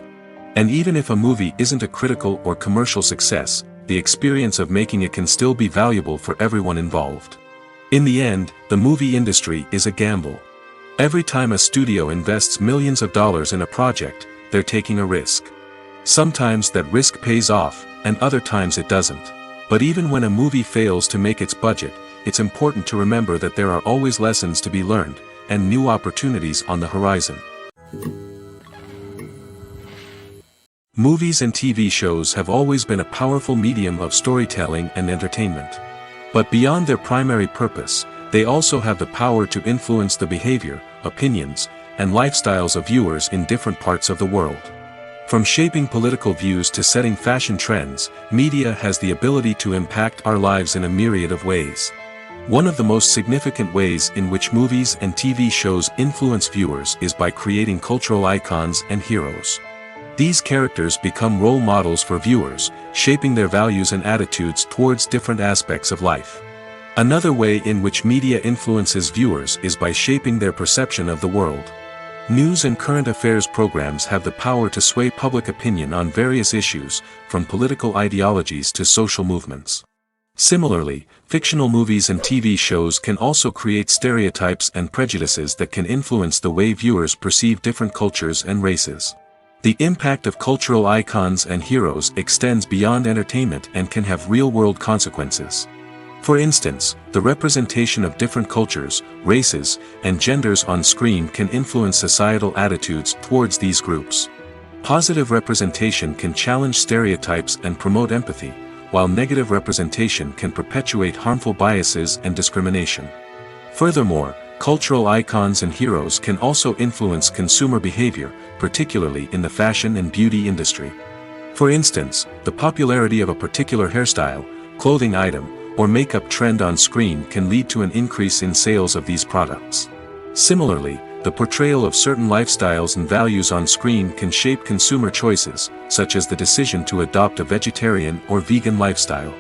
And even if a movie isn't a critical or commercial success, the experience of making it can still be valuable for everyone involved. In the end, the movie industry is a gamble. Every time a studio invests millions of dollars in a project, they're taking a risk. Sometimes that risk pays off, and other times it doesn't. But even when a movie fails to make its budget, it's important to remember that there are always lessons to be learned, and new opportunities on the horizon. Movies and TV shows have always been a powerful medium of storytelling and entertainment. But beyond their primary purpose, they also have the power to influence the behavior, opinions, and lifestyles of viewers in different parts of the world. From shaping political views to setting fashion trends, media has the ability to impact our lives in a myriad of ways. One of the most significant ways in which movies and TV shows influence viewers is by creating cultural icons and heroes. These characters become role models for viewers, shaping their values and attitudes towards different aspects of life. Another way in which media influences viewers is by shaping their perception of the world. News and current affairs programs have the power to sway public opinion on various issues, from political ideologies to social movements. Similarly, fictional movies and TV shows can also create stereotypes and prejudices that can influence the way viewers perceive different cultures and races. The impact of cultural icons and heroes extends beyond entertainment and can have real-world consequences. For instance, the representation of different cultures, races, and genders on screen can influence societal attitudes towards these groups. Positive representation can challenge stereotypes and promote empathy, while negative representation can perpetuate harmful biases and discrimination. Furthermore, cultural icons and heroes can also influence consumer behavior, particularly in the fashion and beauty industry. For instance, the popularity of a particular hairstyle, clothing item, or makeup trend on screen can lead to an increase in sales of these products. Similarly, the portrayal of certain lifestyles and values on screen can shape consumer choices, such as the decision to adopt a vegetarian or vegan lifestyle.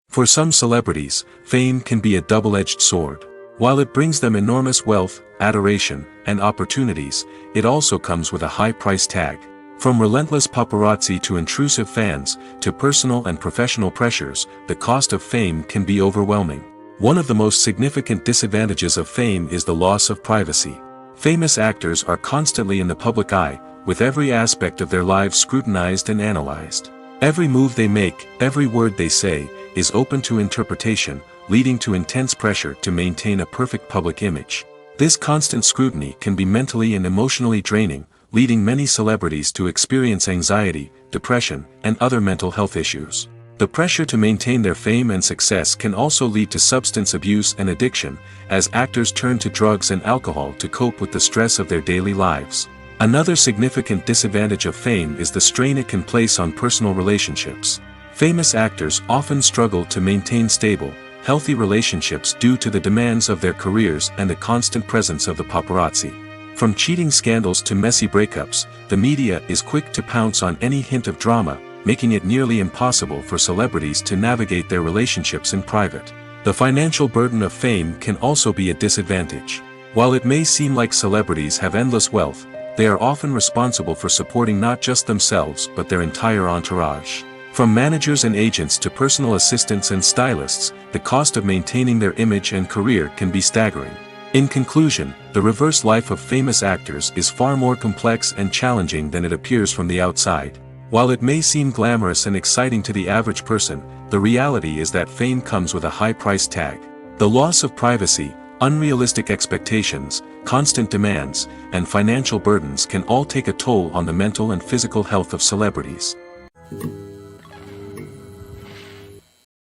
For some celebrities, fame can be a double-edged sword. While it brings them enormous wealth, adoration, and opportunities, it also comes with a high price tag. From relentless paparazzi to intrusive fans, to personal and professional pressures, the cost of fame can be overwhelming. One of the most significant disadvantages of fame is the loss of privacy. Famous actors are constantly in the public eye, with every aspect of their lives scrutinized and analyzed. Every move they make, every word they say, is open to interpretation, leading to intense pressure to maintain a perfect public image. This constant scrutiny can be mentally and emotionally draining, leading many celebrities to experience anxiety, depression, and other mental health issues. The pressure to maintain their fame and success can also lead to substance abuse and addiction, as actors turn to drugs and alcohol to cope with the stress of their daily lives. Another significant disadvantage of fame is the strain it can place on personal relationships. Famous actors often struggle to maintain stable, healthy relationships due to the demands of their careers and the constant presence of the paparazzi. From cheating scandals to messy breakups, the media is quick to pounce on any hint of drama, making it nearly impossible for celebrities to navigate their relationships in private. The financial burden of fame can also be a disadvantage. While it may seem like celebrities have endless wealth, they are often responsible for supporting not just themselves but their entire entourage. From managers and agents to personal assistants and stylists, the cost of maintaining their image and career can be staggering. In conclusion, the reverse life of famous actors is far more complex and challenging than it appears from the outside. While it may seem glamorous and exciting to the average person, the reality is that fame comes with a high price tag. The loss of privacy, unrealistic expectations, constant demands, and financial burdens can all take a toll on the mental and physical health of celebrities.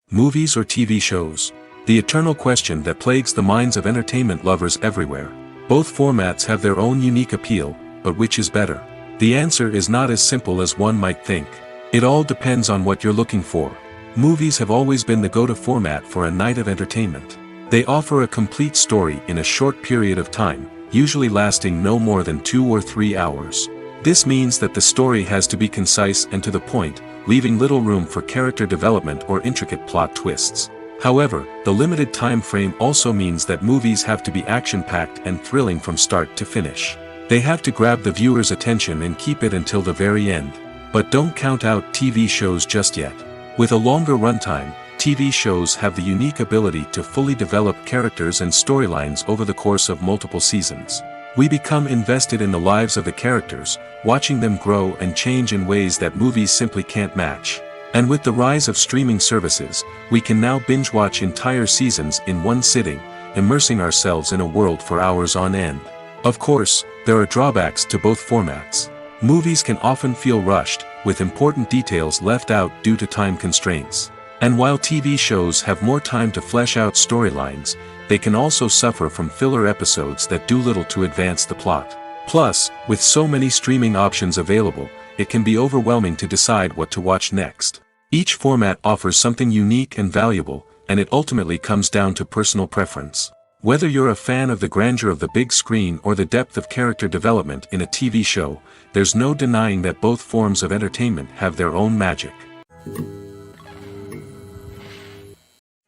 Movies or TV shows? The eternal question that plagues the minds of entertainment lovers everywhere. Both formats have their own unique appeal, but which is better? The answer is not as simple as one might think. It all depends on what you're looking for. Movies have always been the go-to format for a night of entertainment. They offer a complete story in a short period of time, usually lasting no more than 2 or 3 hours. This means that the story has to be concise and to the point, leaving little room for character development or intricate plot twists. However, the limited time frame also means that movies have to be action-packed and thrilling from start to finish. They have to grab the viewer's attention and keep it until the very end. But don't count out TV shows just yet. With a longer runtime, TV shows have the unique ability to fully develop characters and storylines over the course of multiple seasons. We become invested in the lives of the characters, watching them grow and change in ways that movies simply can't match. And with the rise of streaming services, we can now binge-watch entire seasons in one sitting, immersing ourselves in a world for hours on end. Of course, there are drawbacks to both formats. Movies can often feel rushed, with important details left out due to time constraints. And while TV shows have more time to flesh out storylines, they can also suffer from filler episodes that do little to advance the plot. Plus, with so many streaming options available, it can be overwhelming to decide what to watch next. Each format offers something unique and valuable, and it ultimately comes down to personal preference. Whether you're a fan of the grandeur of the big screen or the depth of character development in a TV show, there's no denying that both forms of entertainment have their own magic.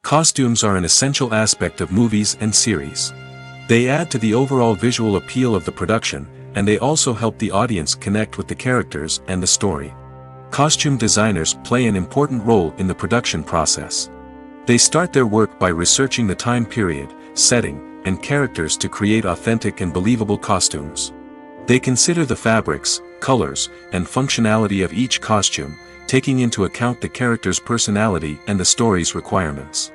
Costumes are an essential aspect of movies and series. They add to the overall visual appeal of the production, and they also help the audience connect with the characters and the story. Costume designers play an important role in the production process. They start their work by researching the time period, setting, and characters to create authentic and believable costumes. They consider the fabrics, colors, and functionality of each costume, taking into account the character's personality and the story's requirements.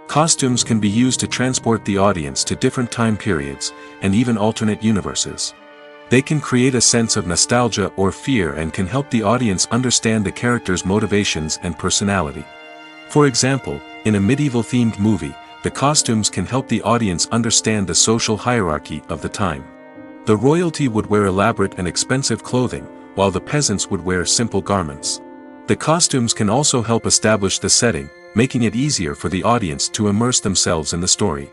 Costumes can be used to transport the audience to different time periods, and even alternate universes. They can create a sense of nostalgia or fear and can help the audience understand the character's motivations and personality. For example, in a medieval-themed movie, the costumes can help the audience understand the social hierarchy of the time. The royalty would wear elaborate and expensive clothing, while the peasants would wear simple garments. The costumes can also help establish the setting, making it easier for the audience to immerse themselves in the story.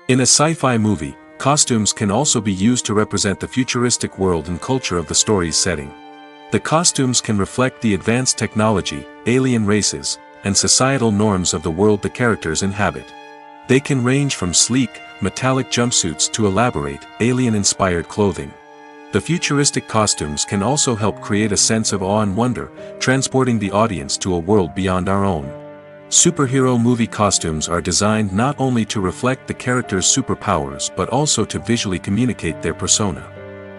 In a sci-fi movie, costumes can also be used to represent the futuristic world and culture of the story's setting. The costumes can reflect the advanced technology, alien races, and societal norms of the world the characters inhabit. They can range from sleek, metallic jumpsuits to elaborate, alien-inspired clothing. The futuristic costumes can also help create a sense of awe and wonder, transporting the audience to a world beyond our own. Superhero movie costumes are designed not only to reflect the character's superpowers but also to visually communicate their persona.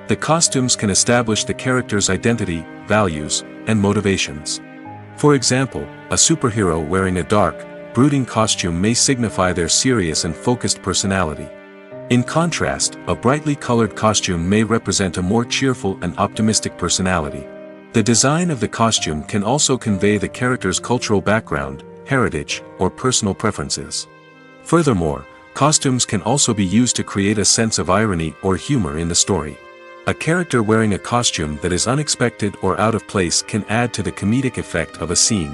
The costumes can establish the character's identity, values, and motivations. For example, a superhero wearing a dark, brooding costume may signify their serious and focused personality. In contrast, a brightly colored costume may represent a more cheerful and optimistic personality. The design of the costume can also convey the character's cultural background, heritage, or personal preferences. Furthermore, costumes can also be used to create a sense of irony or humor in the story. A character wearing a costume that is unexpected or out of place can add to the comedic effect of a scene.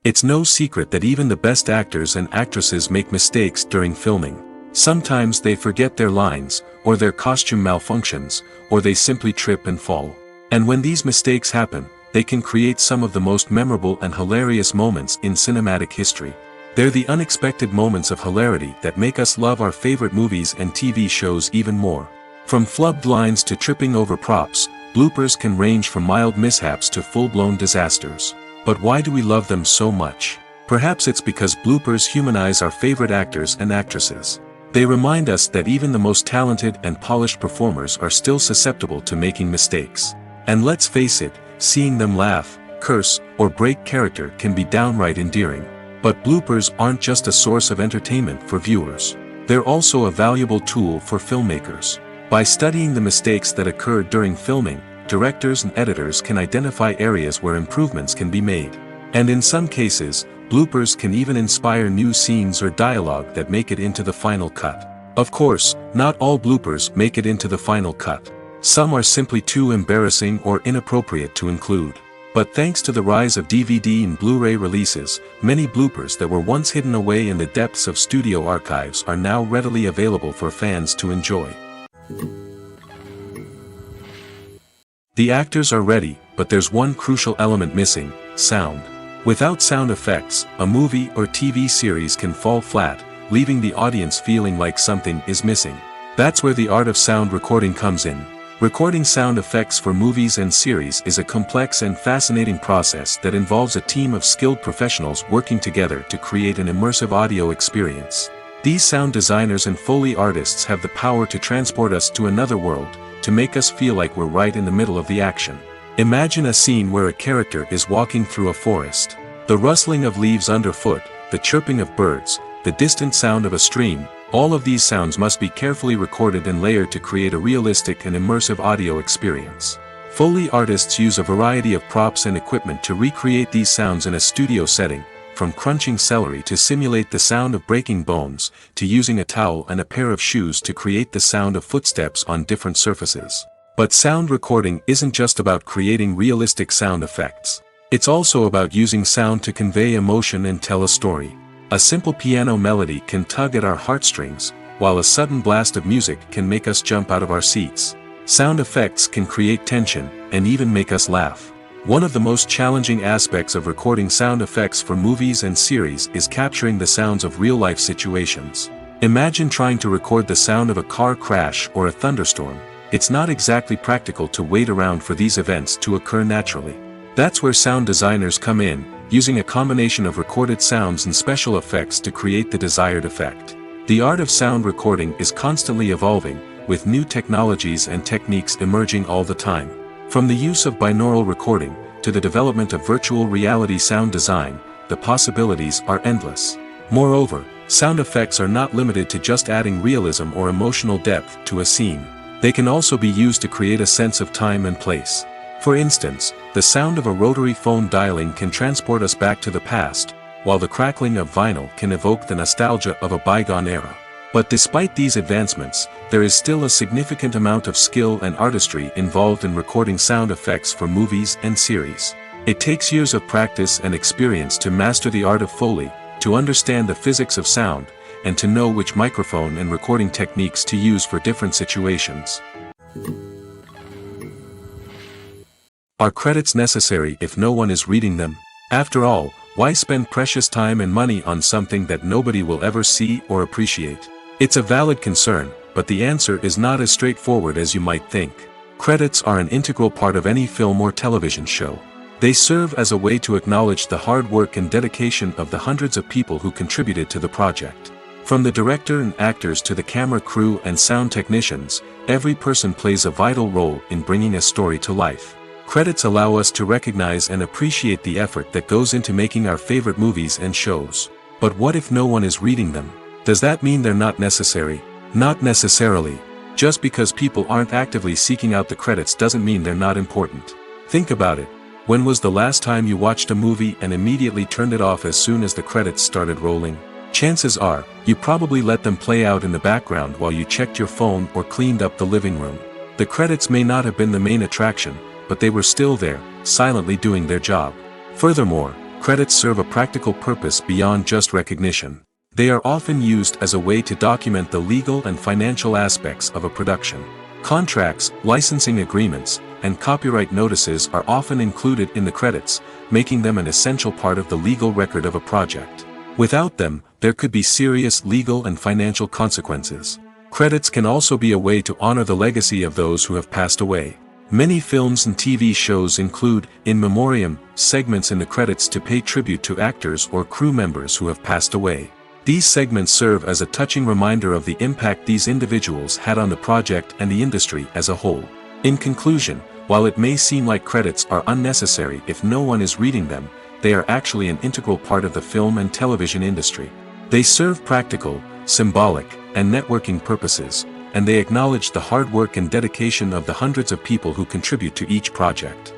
It's no secret that even the best actors and actresses make mistakes during filming. Sometimes they forget their lines, or their costume malfunctions, or they simply trip and fall. And when these mistakes happen, they can create some of the most memorable and hilarious moments in cinematic history. They're the unexpected moments of hilarity that make us love our favorite movies and TV shows even more. From flubbed lines to tripping over props, bloopers can range from mild mishaps to full-blown disasters. But why do we love them so much? Perhaps it's because bloopers humanize our favorite actors and actresses. They remind us that even the most talented and polished performers are still susceptible to making mistakes. And let's face it, seeing them laugh, curse, or break character can be downright endearing. But bloopers aren't just a source of entertainment for viewers. They're also a valuable tool for filmmakers. By studying the mistakes that occur during filming, directors and editors can identify areas where improvements can be made. And in some cases, bloopers can even inspire new scenes or dialogue that make it into the final cut. Of course, not all bloopers make it into the final cut. Some are simply too embarrassing or inappropriate to include. But thanks to the rise of DVD and Blu-ray releases, many bloopers that were once hidden away in the depths of studio archives are now readily available for fans to enjoy. The actors are ready, but there's one crucial element missing: sound. Without sound effects, a movie or TV series can fall flat, leaving the audience feeling like something is missing. That's where the art of sound recording comes in. Recording sound effects for movies and series is a complex and fascinating process that involves a team of skilled professionals working together to create an immersive audio experience. These sound designers and Foley artists have the power to transport us to another world, to make us feel like we're right in the middle of the action. Imagine a scene where a character is walking through a forest. The rustling of leaves underfoot, the chirping of birds, the distant sound of a stream, all of these sounds must be carefully recorded and layered to create a realistic and immersive audio experience. Foley artists use a variety of props and equipment to recreate these sounds in a studio setting, from crunching celery to simulate the sound of breaking bones, to using a towel and a pair of shoes to create the sound of footsteps on different surfaces. But sound recording isn't just about creating realistic sound effects. It's also about using sound to convey emotion and tell a story. A simple piano melody can tug at our heartstrings, while a sudden blast of music can make us jump out of our seats. Sound effects can create tension, and even make us laugh. One of the most challenging aspects of recording sound effects for movies and series is capturing the sounds of real-life situations. Imagine trying to record the sound of a car crash or a thunderstorm. It's not exactly practical to wait around for these events to occur naturally. That's where sound designers come in, using a combination of recorded sounds and special effects to create the desired effect. The art of sound recording is constantly evolving, with new technologies and techniques emerging all the time. From the use of binaural recording, to the development of virtual reality sound design, the possibilities are endless. Moreover, sound effects are not limited to just adding realism or emotional depth to a scene. They can also be used to create a sense of time and place. For instance, the sound of a rotary phone dialing can transport us back to the past, while the crackling of vinyl can evoke the nostalgia of a bygone era. But despite these advancements, there is still a significant amount of skill and artistry involved in recording sound effects for movies and series. It takes years of practice and experience to master the art of Foley, to understand the physics of sound, and to know which microphone and recording techniques to use for different situations. Are credits necessary if no one is reading them? After all, why spend precious time and money on something that nobody will ever see or appreciate? It's a valid concern, but the answer is not as straightforward as you might think. Credits are an integral part of any film or television show. They serve as a way to acknowledge the hard work and dedication of the hundreds of people who contributed to the project. From the director and actors to the camera crew and sound technicians, every person plays a vital role in bringing a story to life. Credits allow us to recognize and appreciate the effort that goes into making our favorite movies and shows. But what if no one is reading them? Does that mean they're not necessary? Not necessarily. Just because people aren't actively seeking out the credits doesn't mean they're not important. Think about it. When was the last time you watched a movie and immediately turned it off as soon as the credits started rolling? Chances are, you probably let them play out in the background while you checked your phone or cleaned up the living room. The credits may not have been the main attraction, but they were still there, silently doing their job. Furthermore, credits serve a practical purpose beyond just recognition. They are often used as a way to document the legal and financial aspects of a production. Contracts, licensing agreements, and copyright notices are often included in the credits, making them an essential part of the legal record of a project. Without them, there could be serious legal and financial consequences. Credits can also be a way to honor the legacy of those who have passed away. Many films and TV shows include, in memoriam, segments in the credits to pay tribute to actors or crew members who have passed away. These segments serve as a touching reminder of the impact these individuals had on the project and the industry as a whole. In conclusion, while it may seem like credits are unnecessary if no one is reading them, they are actually an integral part of the film and television industry. They serve practical, symbolic, and networking purposes, and they acknowledge the hard work and dedication of the hundreds of people who contribute to each project.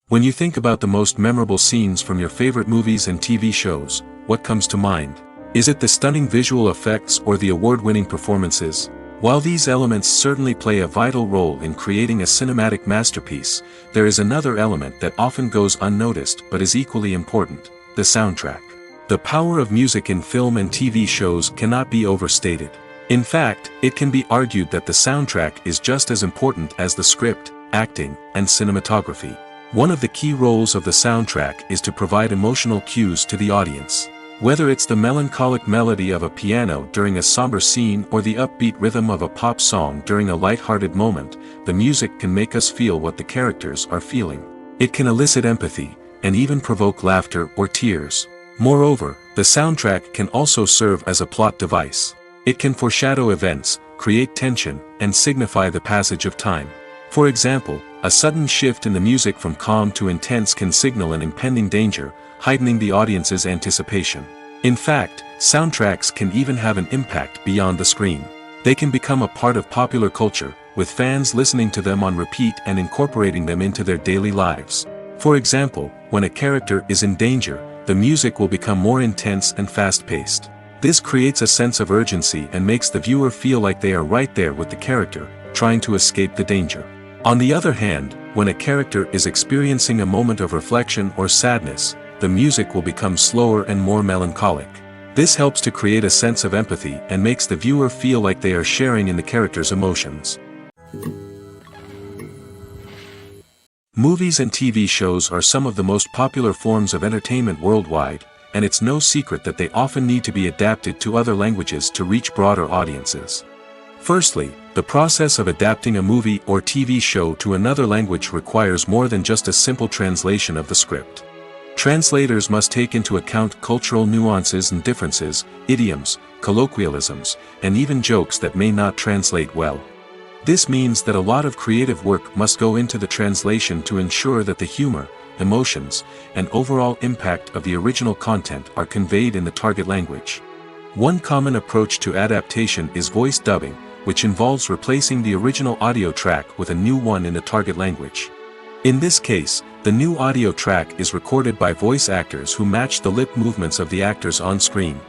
When you think about the most memorable scenes from your favorite movies and TV shows, what comes to mind? Is it the stunning visual effects or the award-winning performances? While these elements certainly play a vital role in creating a cinematic masterpiece, there is another element that often goes unnoticed but is equally important: the soundtrack. The power of music in film and TV shows cannot be overstated. In fact, it can be argued that the soundtrack is just as important as the script, acting, and cinematography. One of the key roles of the soundtrack is to provide emotional cues to the audience. Whether it's the melancholic melody of a piano during a somber scene or the upbeat rhythm of a pop song during a light-hearted moment, the music can make us feel what the characters are feeling. It can elicit empathy, and even provoke laughter or tears. Moreover, the soundtrack can also serve as a plot device. It can foreshadow events, create tension, and signify the passage of time. For example, a sudden shift in the music from calm to intense can signal an impending danger, heightening the audience's anticipation. In fact, soundtracks can even have an impact beyond the screen. They can become a part of popular culture, with fans listening to them on repeat and incorporating them into their daily lives. For example, when a character is in danger, the music will become more intense and fast-paced. This creates a sense of urgency and makes the viewer feel like they are right there with the character, trying to escape the danger. On the other hand, when a character is experiencing a moment of reflection or sadness, the music will become slower and more melancholic. This helps to create a sense of empathy and makes the viewer feel like they are sharing in the character's emotions. Movies and TV shows are some of the most popular forms of entertainment worldwide, and it's no secret that they often need to be adapted to other languages to reach broader audiences. Firstly, the process of adapting a movie or TV show to another language requires more than just a simple translation of the script. Translators must take into account cultural nuances and differences, idioms, colloquialisms, and even jokes that may not translate well. This means that a lot of creative work must go into the translation to ensure that the humor, emotions, and overall impact of the original content are conveyed in the target language. One common approach to adaptation is voice dubbing, which involves replacing the original audio track with a new one in the target language. In this case, the new audio track is recorded by voice actors who match the lip movements of the actors on screen.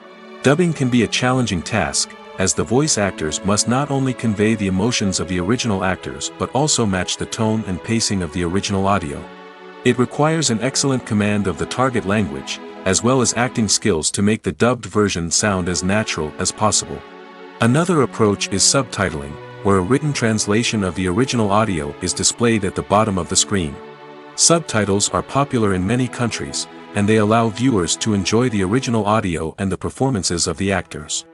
Dubbing can be a challenging task, as the voice actors must not only convey the emotions of the original actors but also match the tone and pacing of the original audio. It requires an excellent command of the target language, as well as acting skills to make the dubbed version sound as natural as possible. Another approach is subtitling, where a written translation of the original audio is displayed at the bottom of the screen. Subtitles are popular in many countries, and they allow viewers to enjoy the original audio and the performances of the actors.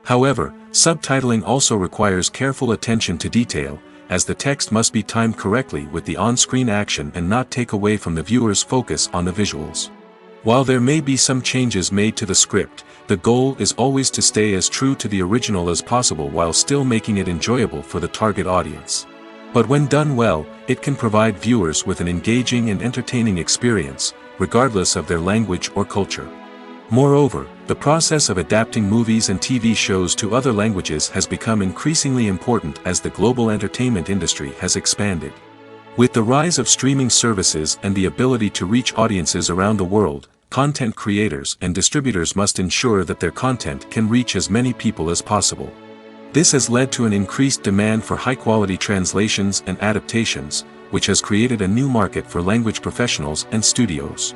However, subtitling also requires careful attention to detail, as the text must be timed correctly with the on-screen action and not take away from the viewer's focus on the visuals. While there may be some changes made to the script, the goal is always to stay as true to the original as possible while still making it enjoyable for the target audience. But when done well, it can provide viewers with an engaging and entertaining experience, regardless of their language or culture. Moreover, the process of adapting movies and TV shows to other languages has become increasingly important as the global entertainment industry has expanded. With the rise of streaming services and the ability to reach audiences around the world, content creators and distributors must ensure that their content can reach as many people as possible. This has led to an increased demand for high-quality translations and adaptations, which has created a new market for language professionals and studios.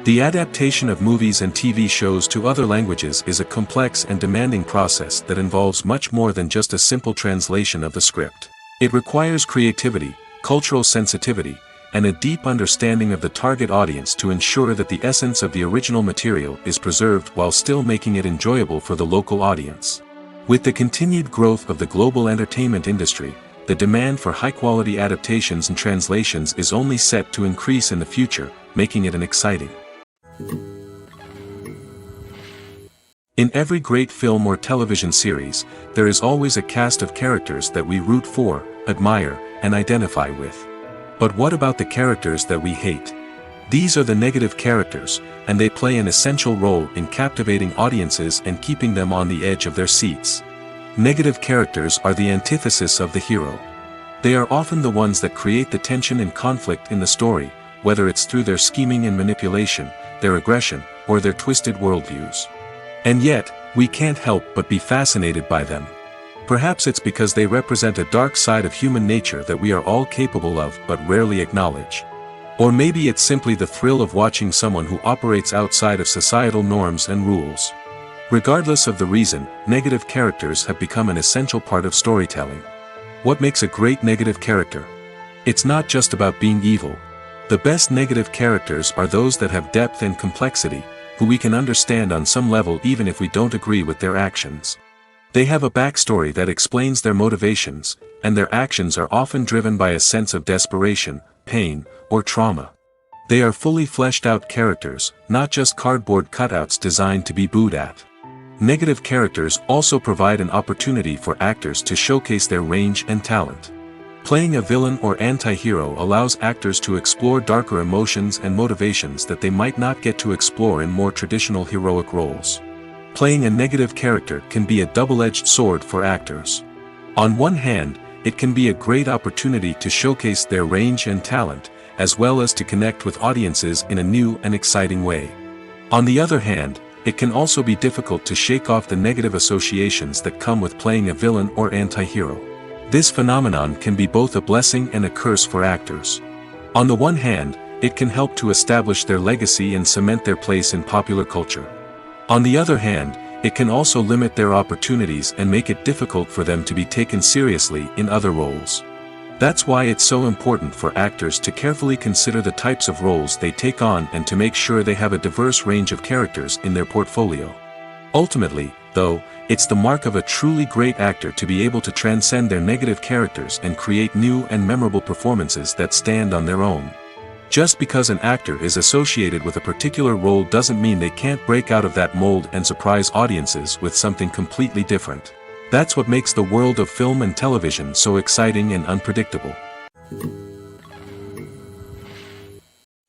The adaptation of movies and TV shows to other languages is a complex and demanding process that involves much more than just a simple translation of the script. It requires creativity, cultural sensitivity, and a deep understanding of the target audience to ensure that the essence of the original material is preserved while still making it enjoyable for the local audience. With the continued growth of the global entertainment industry, the demand for high-quality adaptations and translations is only set to increase in the future, making it an exciting. In every great film or television series, there is always a cast of characters that we root for, admire, and identify with. But what about the characters that we hate? These are the negative characters, and they play an essential role in captivating audiences and keeping them on the edge of their seats. Negative characters are the antithesis of the hero. They are often the ones that create the tension and conflict in the story, whether it's through their scheming and manipulation, their aggression, or their twisted worldviews. And yet, we can't help but be fascinated by them. Perhaps it's because they represent a dark side of human nature that we are all capable of but rarely acknowledge. Or maybe it's simply the thrill of watching someone who operates outside of societal norms and rules. Regardless of the reason, negative characters have become an essential part of storytelling. What makes a great negative character? It's not just about being evil. The best negative characters are those that have depth and complexity, who we can understand on some level even if we don't agree with their actions. They have a backstory that explains their motivations, and their actions are often driven by a sense of desperation, pain, or trauma. They are fully fleshed out characters, not just cardboard cutouts designed to be booed at. Negative characters also provide an opportunity for actors to showcase their range and talent. Playing a villain or anti-hero allows actors to explore darker emotions and motivations that they might not get to explore in more traditional heroic roles. Playing a negative character can be a double-edged sword for actors. On one hand, it can be a great opportunity to showcase their range and talent, as well as to connect with audiences in a new and exciting way. On the other hand, it can also be difficult to shake off the negative associations that come with playing a villain or anti-hero. This phenomenon can be both a blessing and a curse for actors. On the one hand, it can help to establish their legacy and cement their place in popular culture. On the other hand, it can also limit their opportunities and make it difficult for them to be taken seriously in other roles. That's why it's so important for actors to carefully consider the types of roles they take on and to make sure they have a diverse range of characters in their portfolio. Ultimately, though, it's the mark of a truly great actor to be able to transcend their negative characters and create new and memorable performances that stand on their own. Just because an actor is associated with a particular role doesn't mean they can't break out of that mold and surprise audiences with something completely different. That's what makes the world of film and television so exciting and unpredictable.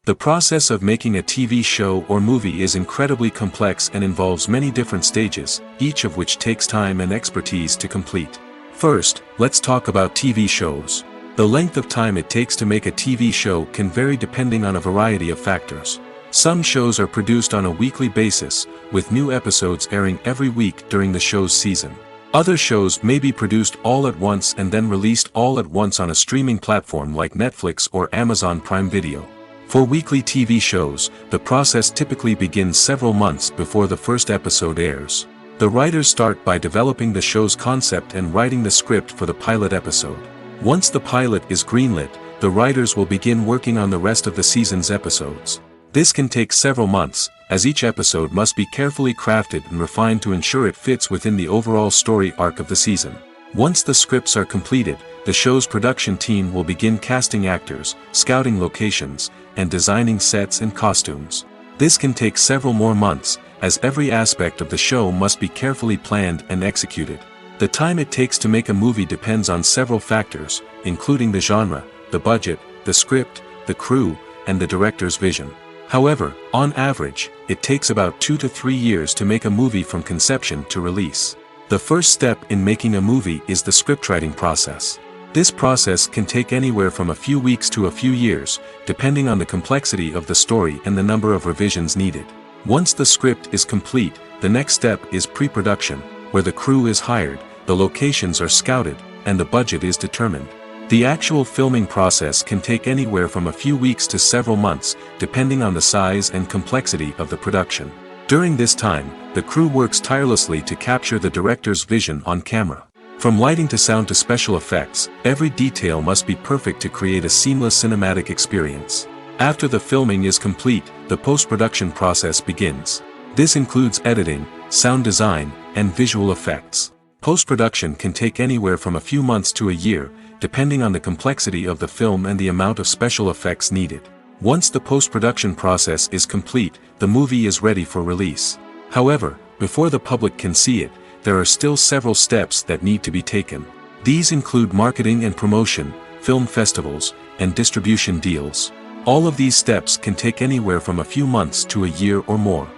The process of making a TV show or movie is incredibly complex and involves many different stages, each of which takes time and expertise to complete. First, let's talk about TV shows. The length of time it takes to make a TV show can vary depending on a variety of factors. Some shows are produced on a weekly basis, with new episodes airing every week during the show's season. Other shows may be produced all at once and then released all at once on a streaming platform like Netflix or Amazon Prime Video. For weekly TV shows, the process typically begins several months before the first episode airs. The writers start by developing the show's concept and writing the script for the pilot episode. Once the pilot is greenlit, the writers will begin working on the rest of the season's episodes. This can take several months, as each episode must be carefully crafted and refined to ensure it fits within the overall story arc of the season. Once the scripts are completed, the show's production team will begin casting actors, scouting locations, and designing sets and costumes. This can take several more months, as every aspect of the show must be carefully planned and executed. The time it takes to make a movie depends on several factors, including the genre, the budget, the script, the crew, and the director's vision. However, on average, it takes about 2 to 3 years to make a movie from conception to release. The first step in making a movie is the scriptwriting process. This process can take anywhere from a few weeks to a few years, depending on the complexity of the story and the number of revisions needed. Once the script is complete, the next step is pre-production, where the crew is hired, the locations are scouted, and the budget is determined. The actual filming process can take anywhere from a few weeks to several months, depending on the size and complexity of the production. During this time, the crew works tirelessly to capture the director's vision on camera. From lighting to sound to special effects, every detail must be perfect to create a seamless cinematic experience. After the filming is complete, the post-production process begins. This includes editing, sound design, and visual effects. Post-production can take anywhere from a few months to a year, depending on the complexity of the film and the amount of special effects needed. Once the post-production process is complete, the movie is ready for release. However, before the public can see it, there are still several steps that need to be taken. These include marketing and promotion, film festivals, and distribution deals. All of these steps can take anywhere from a few months to a year or more.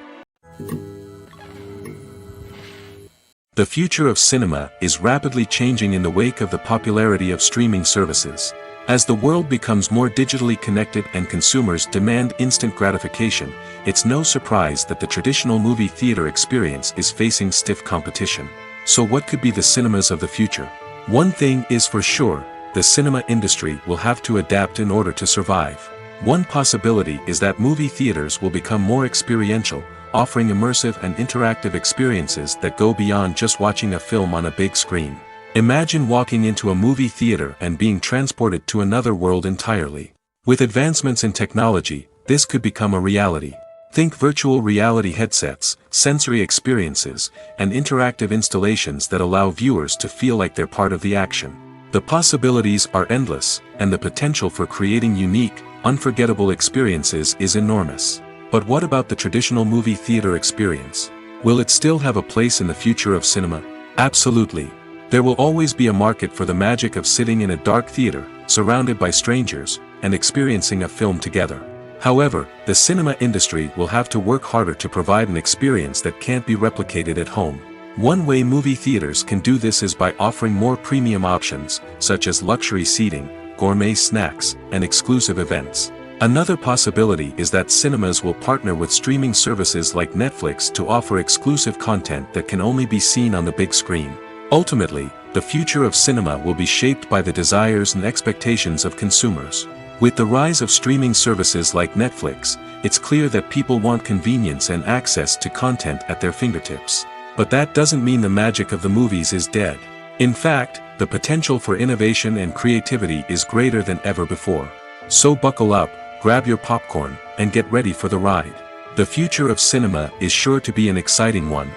The future of cinema is rapidly changing in the wake of the popularity of streaming services. As the world becomes more digitally connected and consumers demand instant gratification, it's no surprise that the traditional movie theater experience is facing stiff competition. So what could be the cinemas of the future? One thing is for sure, the cinema industry will have to adapt in order to survive. One possibility is that movie theaters will become more experiential, offering immersive and interactive experiences that go beyond just watching a film on a big screen. Imagine walking into a movie theater and being transported to another world entirely. With advancements in technology, this could become a reality. Think virtual reality headsets, sensory experiences, and interactive installations that allow viewers to feel like they're part of the action. The possibilities are endless, and the potential for creating unique, unforgettable experiences is enormous. But what about the traditional movie theater experience? Will it still have a place in the future of cinema? Absolutely. There will always be a market for the magic of sitting in a dark theater, surrounded by strangers, and experiencing a film together. However, the cinema industry will have to work harder to provide an experience that can't be replicated at home. One way movie theaters can do this is by offering more premium options, such as luxury seating, gourmet snacks, and exclusive events. Another possibility is that cinemas will partner with streaming services like Netflix to offer exclusive content that can only be seen on the big screen. Ultimately, the future of cinema will be shaped by the desires and expectations of consumers. With the rise of streaming services like Netflix, it's clear that people want convenience and access to content at their fingertips. But that doesn't mean the magic of the movies is dead. In fact, the potential for innovation and creativity is greater than ever before. So buckle up, grab your popcorn, and get ready for the ride. The future of cinema is sure to be an exciting one.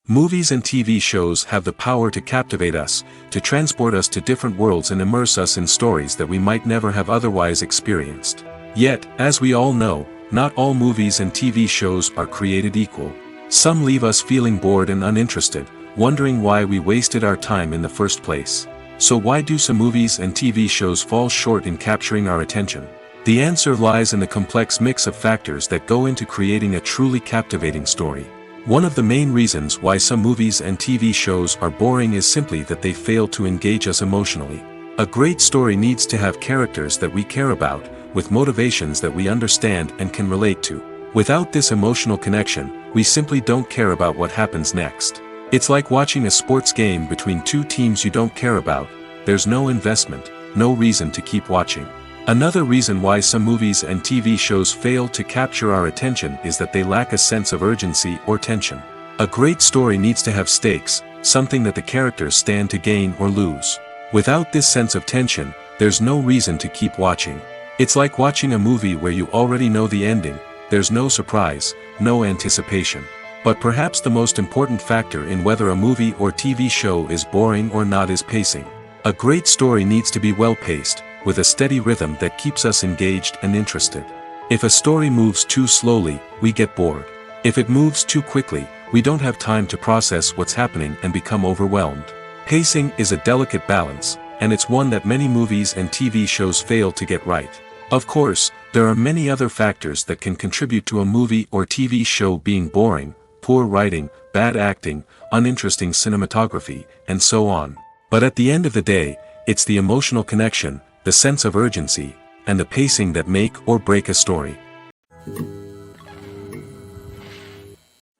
Movies and TV shows have the power to captivate us, to transport us to different worlds and immerse us in stories that we might never have otherwise experienced. Yet, as we all know, not all movies and TV shows are created equal. Some leave us feeling bored and uninterested, wondering why we wasted our time in the first place. So why do some movies and TV shows fall short in capturing our attention? The answer lies in the complex mix of factors that go into creating a truly captivating story. One of the main reasons why some movies and TV shows are boring is simply that they fail to engage us emotionally. A great story needs to have characters that we care about, with motivations that we understand and can relate to. Without this emotional connection, we simply don't care about what happens next. It's like watching a sports game between two teams you don't care about. There's no investment, no reason to keep watching. Another reason why some movies and TV shows fail to capture our attention is that they lack a sense of urgency or tension. A great story needs to have stakes, something that the characters stand to gain or lose. Without this sense of tension, there's no reason to keep watching. It's like watching a movie where you already know the ending. There's no surprise, no anticipation. But perhaps the most important factor in whether a movie or TV show is boring or not is pacing. A great story needs to be well-paced, with a steady rhythm that keeps us engaged and interested. If a story moves too slowly, we get bored. If it moves too quickly, we don't have time to process what's happening and become overwhelmed. Pacing is a delicate balance, and it's one that many movies and TV shows fail to get right. Of course, there are many other factors that can contribute to a movie or TV show being boring: poor writing, bad acting, uninteresting cinematography, and so on. But at the end of the day, it's the emotional connection, the sense of urgency, and the pacing that make or break a story.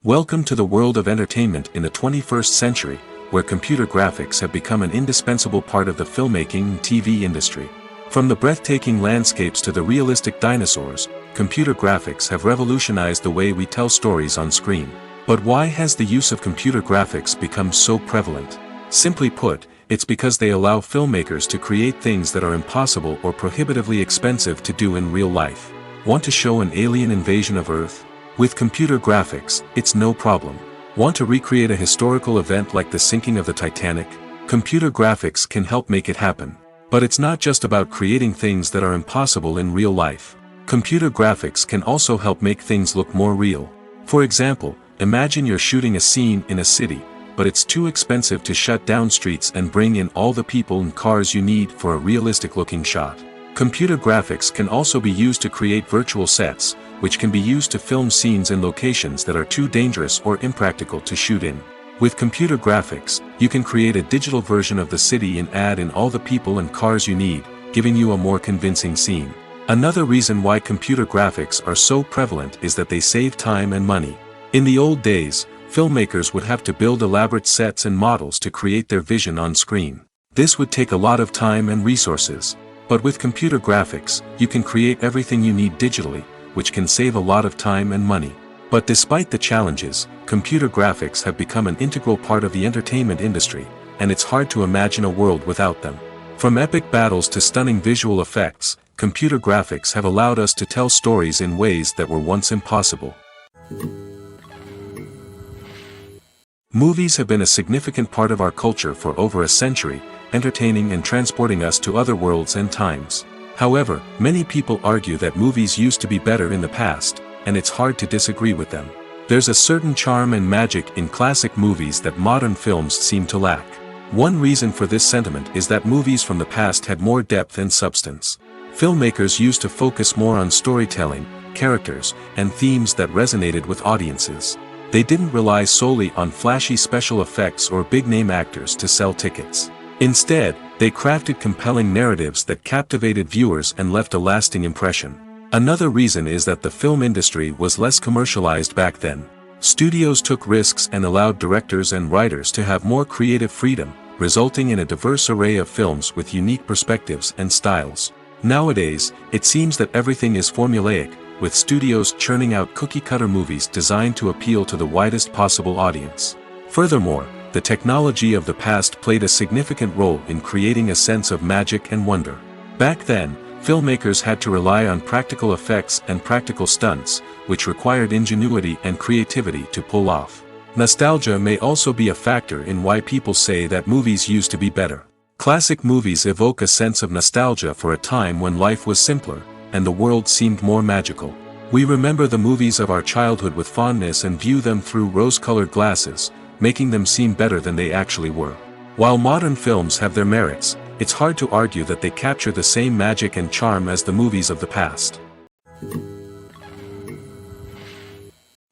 Welcome to the world of entertainment in the 21st century, where computer graphics have become an indispensable part of the filmmaking and TV industry. From the breathtaking landscapes to the realistic dinosaurs, computer graphics have revolutionized the way we tell stories on screen. But why has the use of computer graphics become so prevalent? Simply put, it's because they allow filmmakers to create things that are impossible or prohibitively expensive to do in real life. Want to show an alien invasion of Earth? With computer graphics, it's no problem. Want to recreate a historical event like the sinking of the Titanic? Computer graphics can help make it happen. But it's not just about creating things that are impossible in real life. Computer graphics can also help make things look more real. For example, imagine you're shooting a scene in a city, but it's too expensive to shut down streets and bring in all the people and cars you need for a realistic-looking shot. Computer graphics can also be used to create virtual sets, which can be used to film scenes in locations that are too dangerous or impractical to shoot in. With computer graphics, you can create a digital version of the city and add in all the people and cars you need, giving you a more convincing scene. Another reason why computer graphics are so prevalent is that they save time and money. In the old days, filmmakers would have to build elaborate sets and models to create their vision on screen. This would take a lot of time and resources. But with computer graphics, you can create everything you need digitally, which can save a lot of time and money. But despite the challenges, computer graphics have become an integral part of the entertainment industry, and it's hard to imagine a world without them. From epic battles to stunning visual effects, computer graphics have allowed us to tell stories in ways that were once impossible. Movies have been a significant part of our culture for over a century, entertaining and transporting us to other worlds and times. However, many people argue that movies used to be better in the past, and it's hard to disagree with them. There's a certain charm and magic in classic movies that modern films seem to lack. One reason for this sentiment is that movies from the past had more depth and substance. Filmmakers used to focus more on storytelling, characters, and themes that resonated with audiences. They didn't rely solely on flashy special effects or big-name actors to sell tickets. Instead, they crafted compelling narratives that captivated viewers and left a lasting impression. Another reason is that the film industry was less commercialized back then. Studios took risks and allowed directors and writers to have more creative freedom, resulting in a diverse array of films with unique perspectives and styles. Nowadays, it seems that everything is formulaic, with studios churning out cookie-cutter movies designed to appeal to the widest possible audience. Furthermore, the technology of the past played a significant role in creating a sense of magic and wonder. Back then, filmmakers had to rely on practical effects and practical stunts, which required ingenuity and creativity to pull off. Nostalgia may also be a factor in why people say that movies used to be better. Classic movies evoke a sense of nostalgia for a time when life was simpler, and the world seemed more magical. We remember the movies of our childhood with fondness and view them through rose-colored glasses, making them seem better than they actually were. While modern films have their merits, it's hard to argue that they capture the same magic and charm as the movies of the past.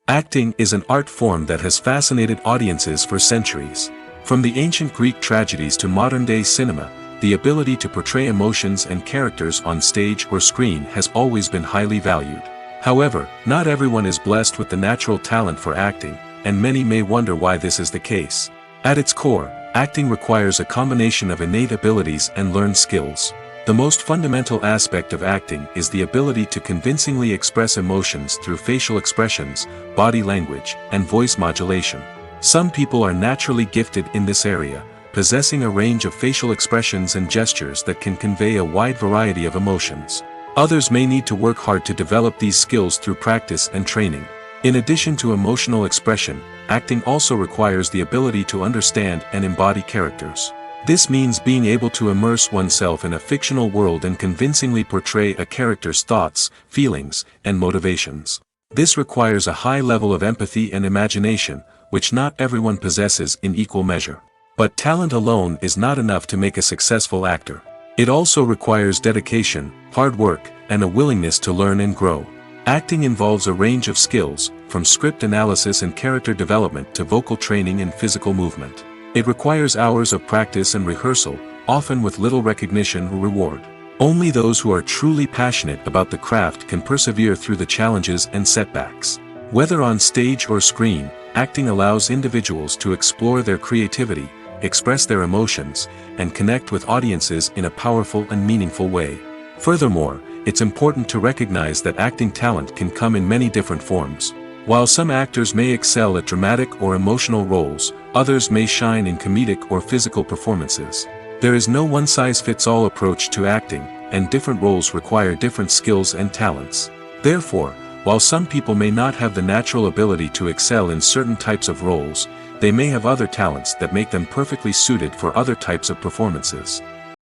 Acting is an art form that has fascinated audiences for centuries. From the ancient Greek tragedies to modern-day cinema, the ability to portray emotions and characters on stage or screen has always been highly valued. However, not everyone is blessed with the natural talent for acting, and many may wonder why this is the case. At its core, acting requires a combination of innate abilities and learned skills. The most fundamental aspect of acting is the ability to convincingly express emotions through facial expressions, body language, and voice modulation. Some people are naturally gifted in this area, possessing a range of facial expressions and gestures that can convey a wide variety of emotions. Others may need to work hard to develop these skills through practice and training. In addition to emotional expression, acting also requires the ability to understand and embody characters. This means being able to immerse oneself in a fictional world and convincingly portray a character's thoughts, feelings, and motivations. This requires a high level of empathy and imagination, which not everyone possesses in equal measure. But talent alone is not enough to make a successful actor. It also requires dedication, hard work, and a willingness to learn and grow. Acting involves a range of skills, from script analysis and character development to vocal training and physical movement. It requires hours of practice and rehearsal, often with little recognition or reward. Only those who are truly passionate about the craft can persevere through the challenges and setbacks. Whether on stage or screen, acting allows individuals to explore their creativity, express their emotions, and connect with audiences in a powerful and meaningful way. Furthermore, it's important to recognize that acting talent can come in many different forms. While some actors may excel at dramatic or emotional roles, others may shine in comedic or physical performances. There is no one-size-fits-all approach to acting, and different roles require different skills and talents. Therefore, while some people may not have the natural ability to excel in certain types of roles, they may have other talents that make them perfectly suited for other types of performances.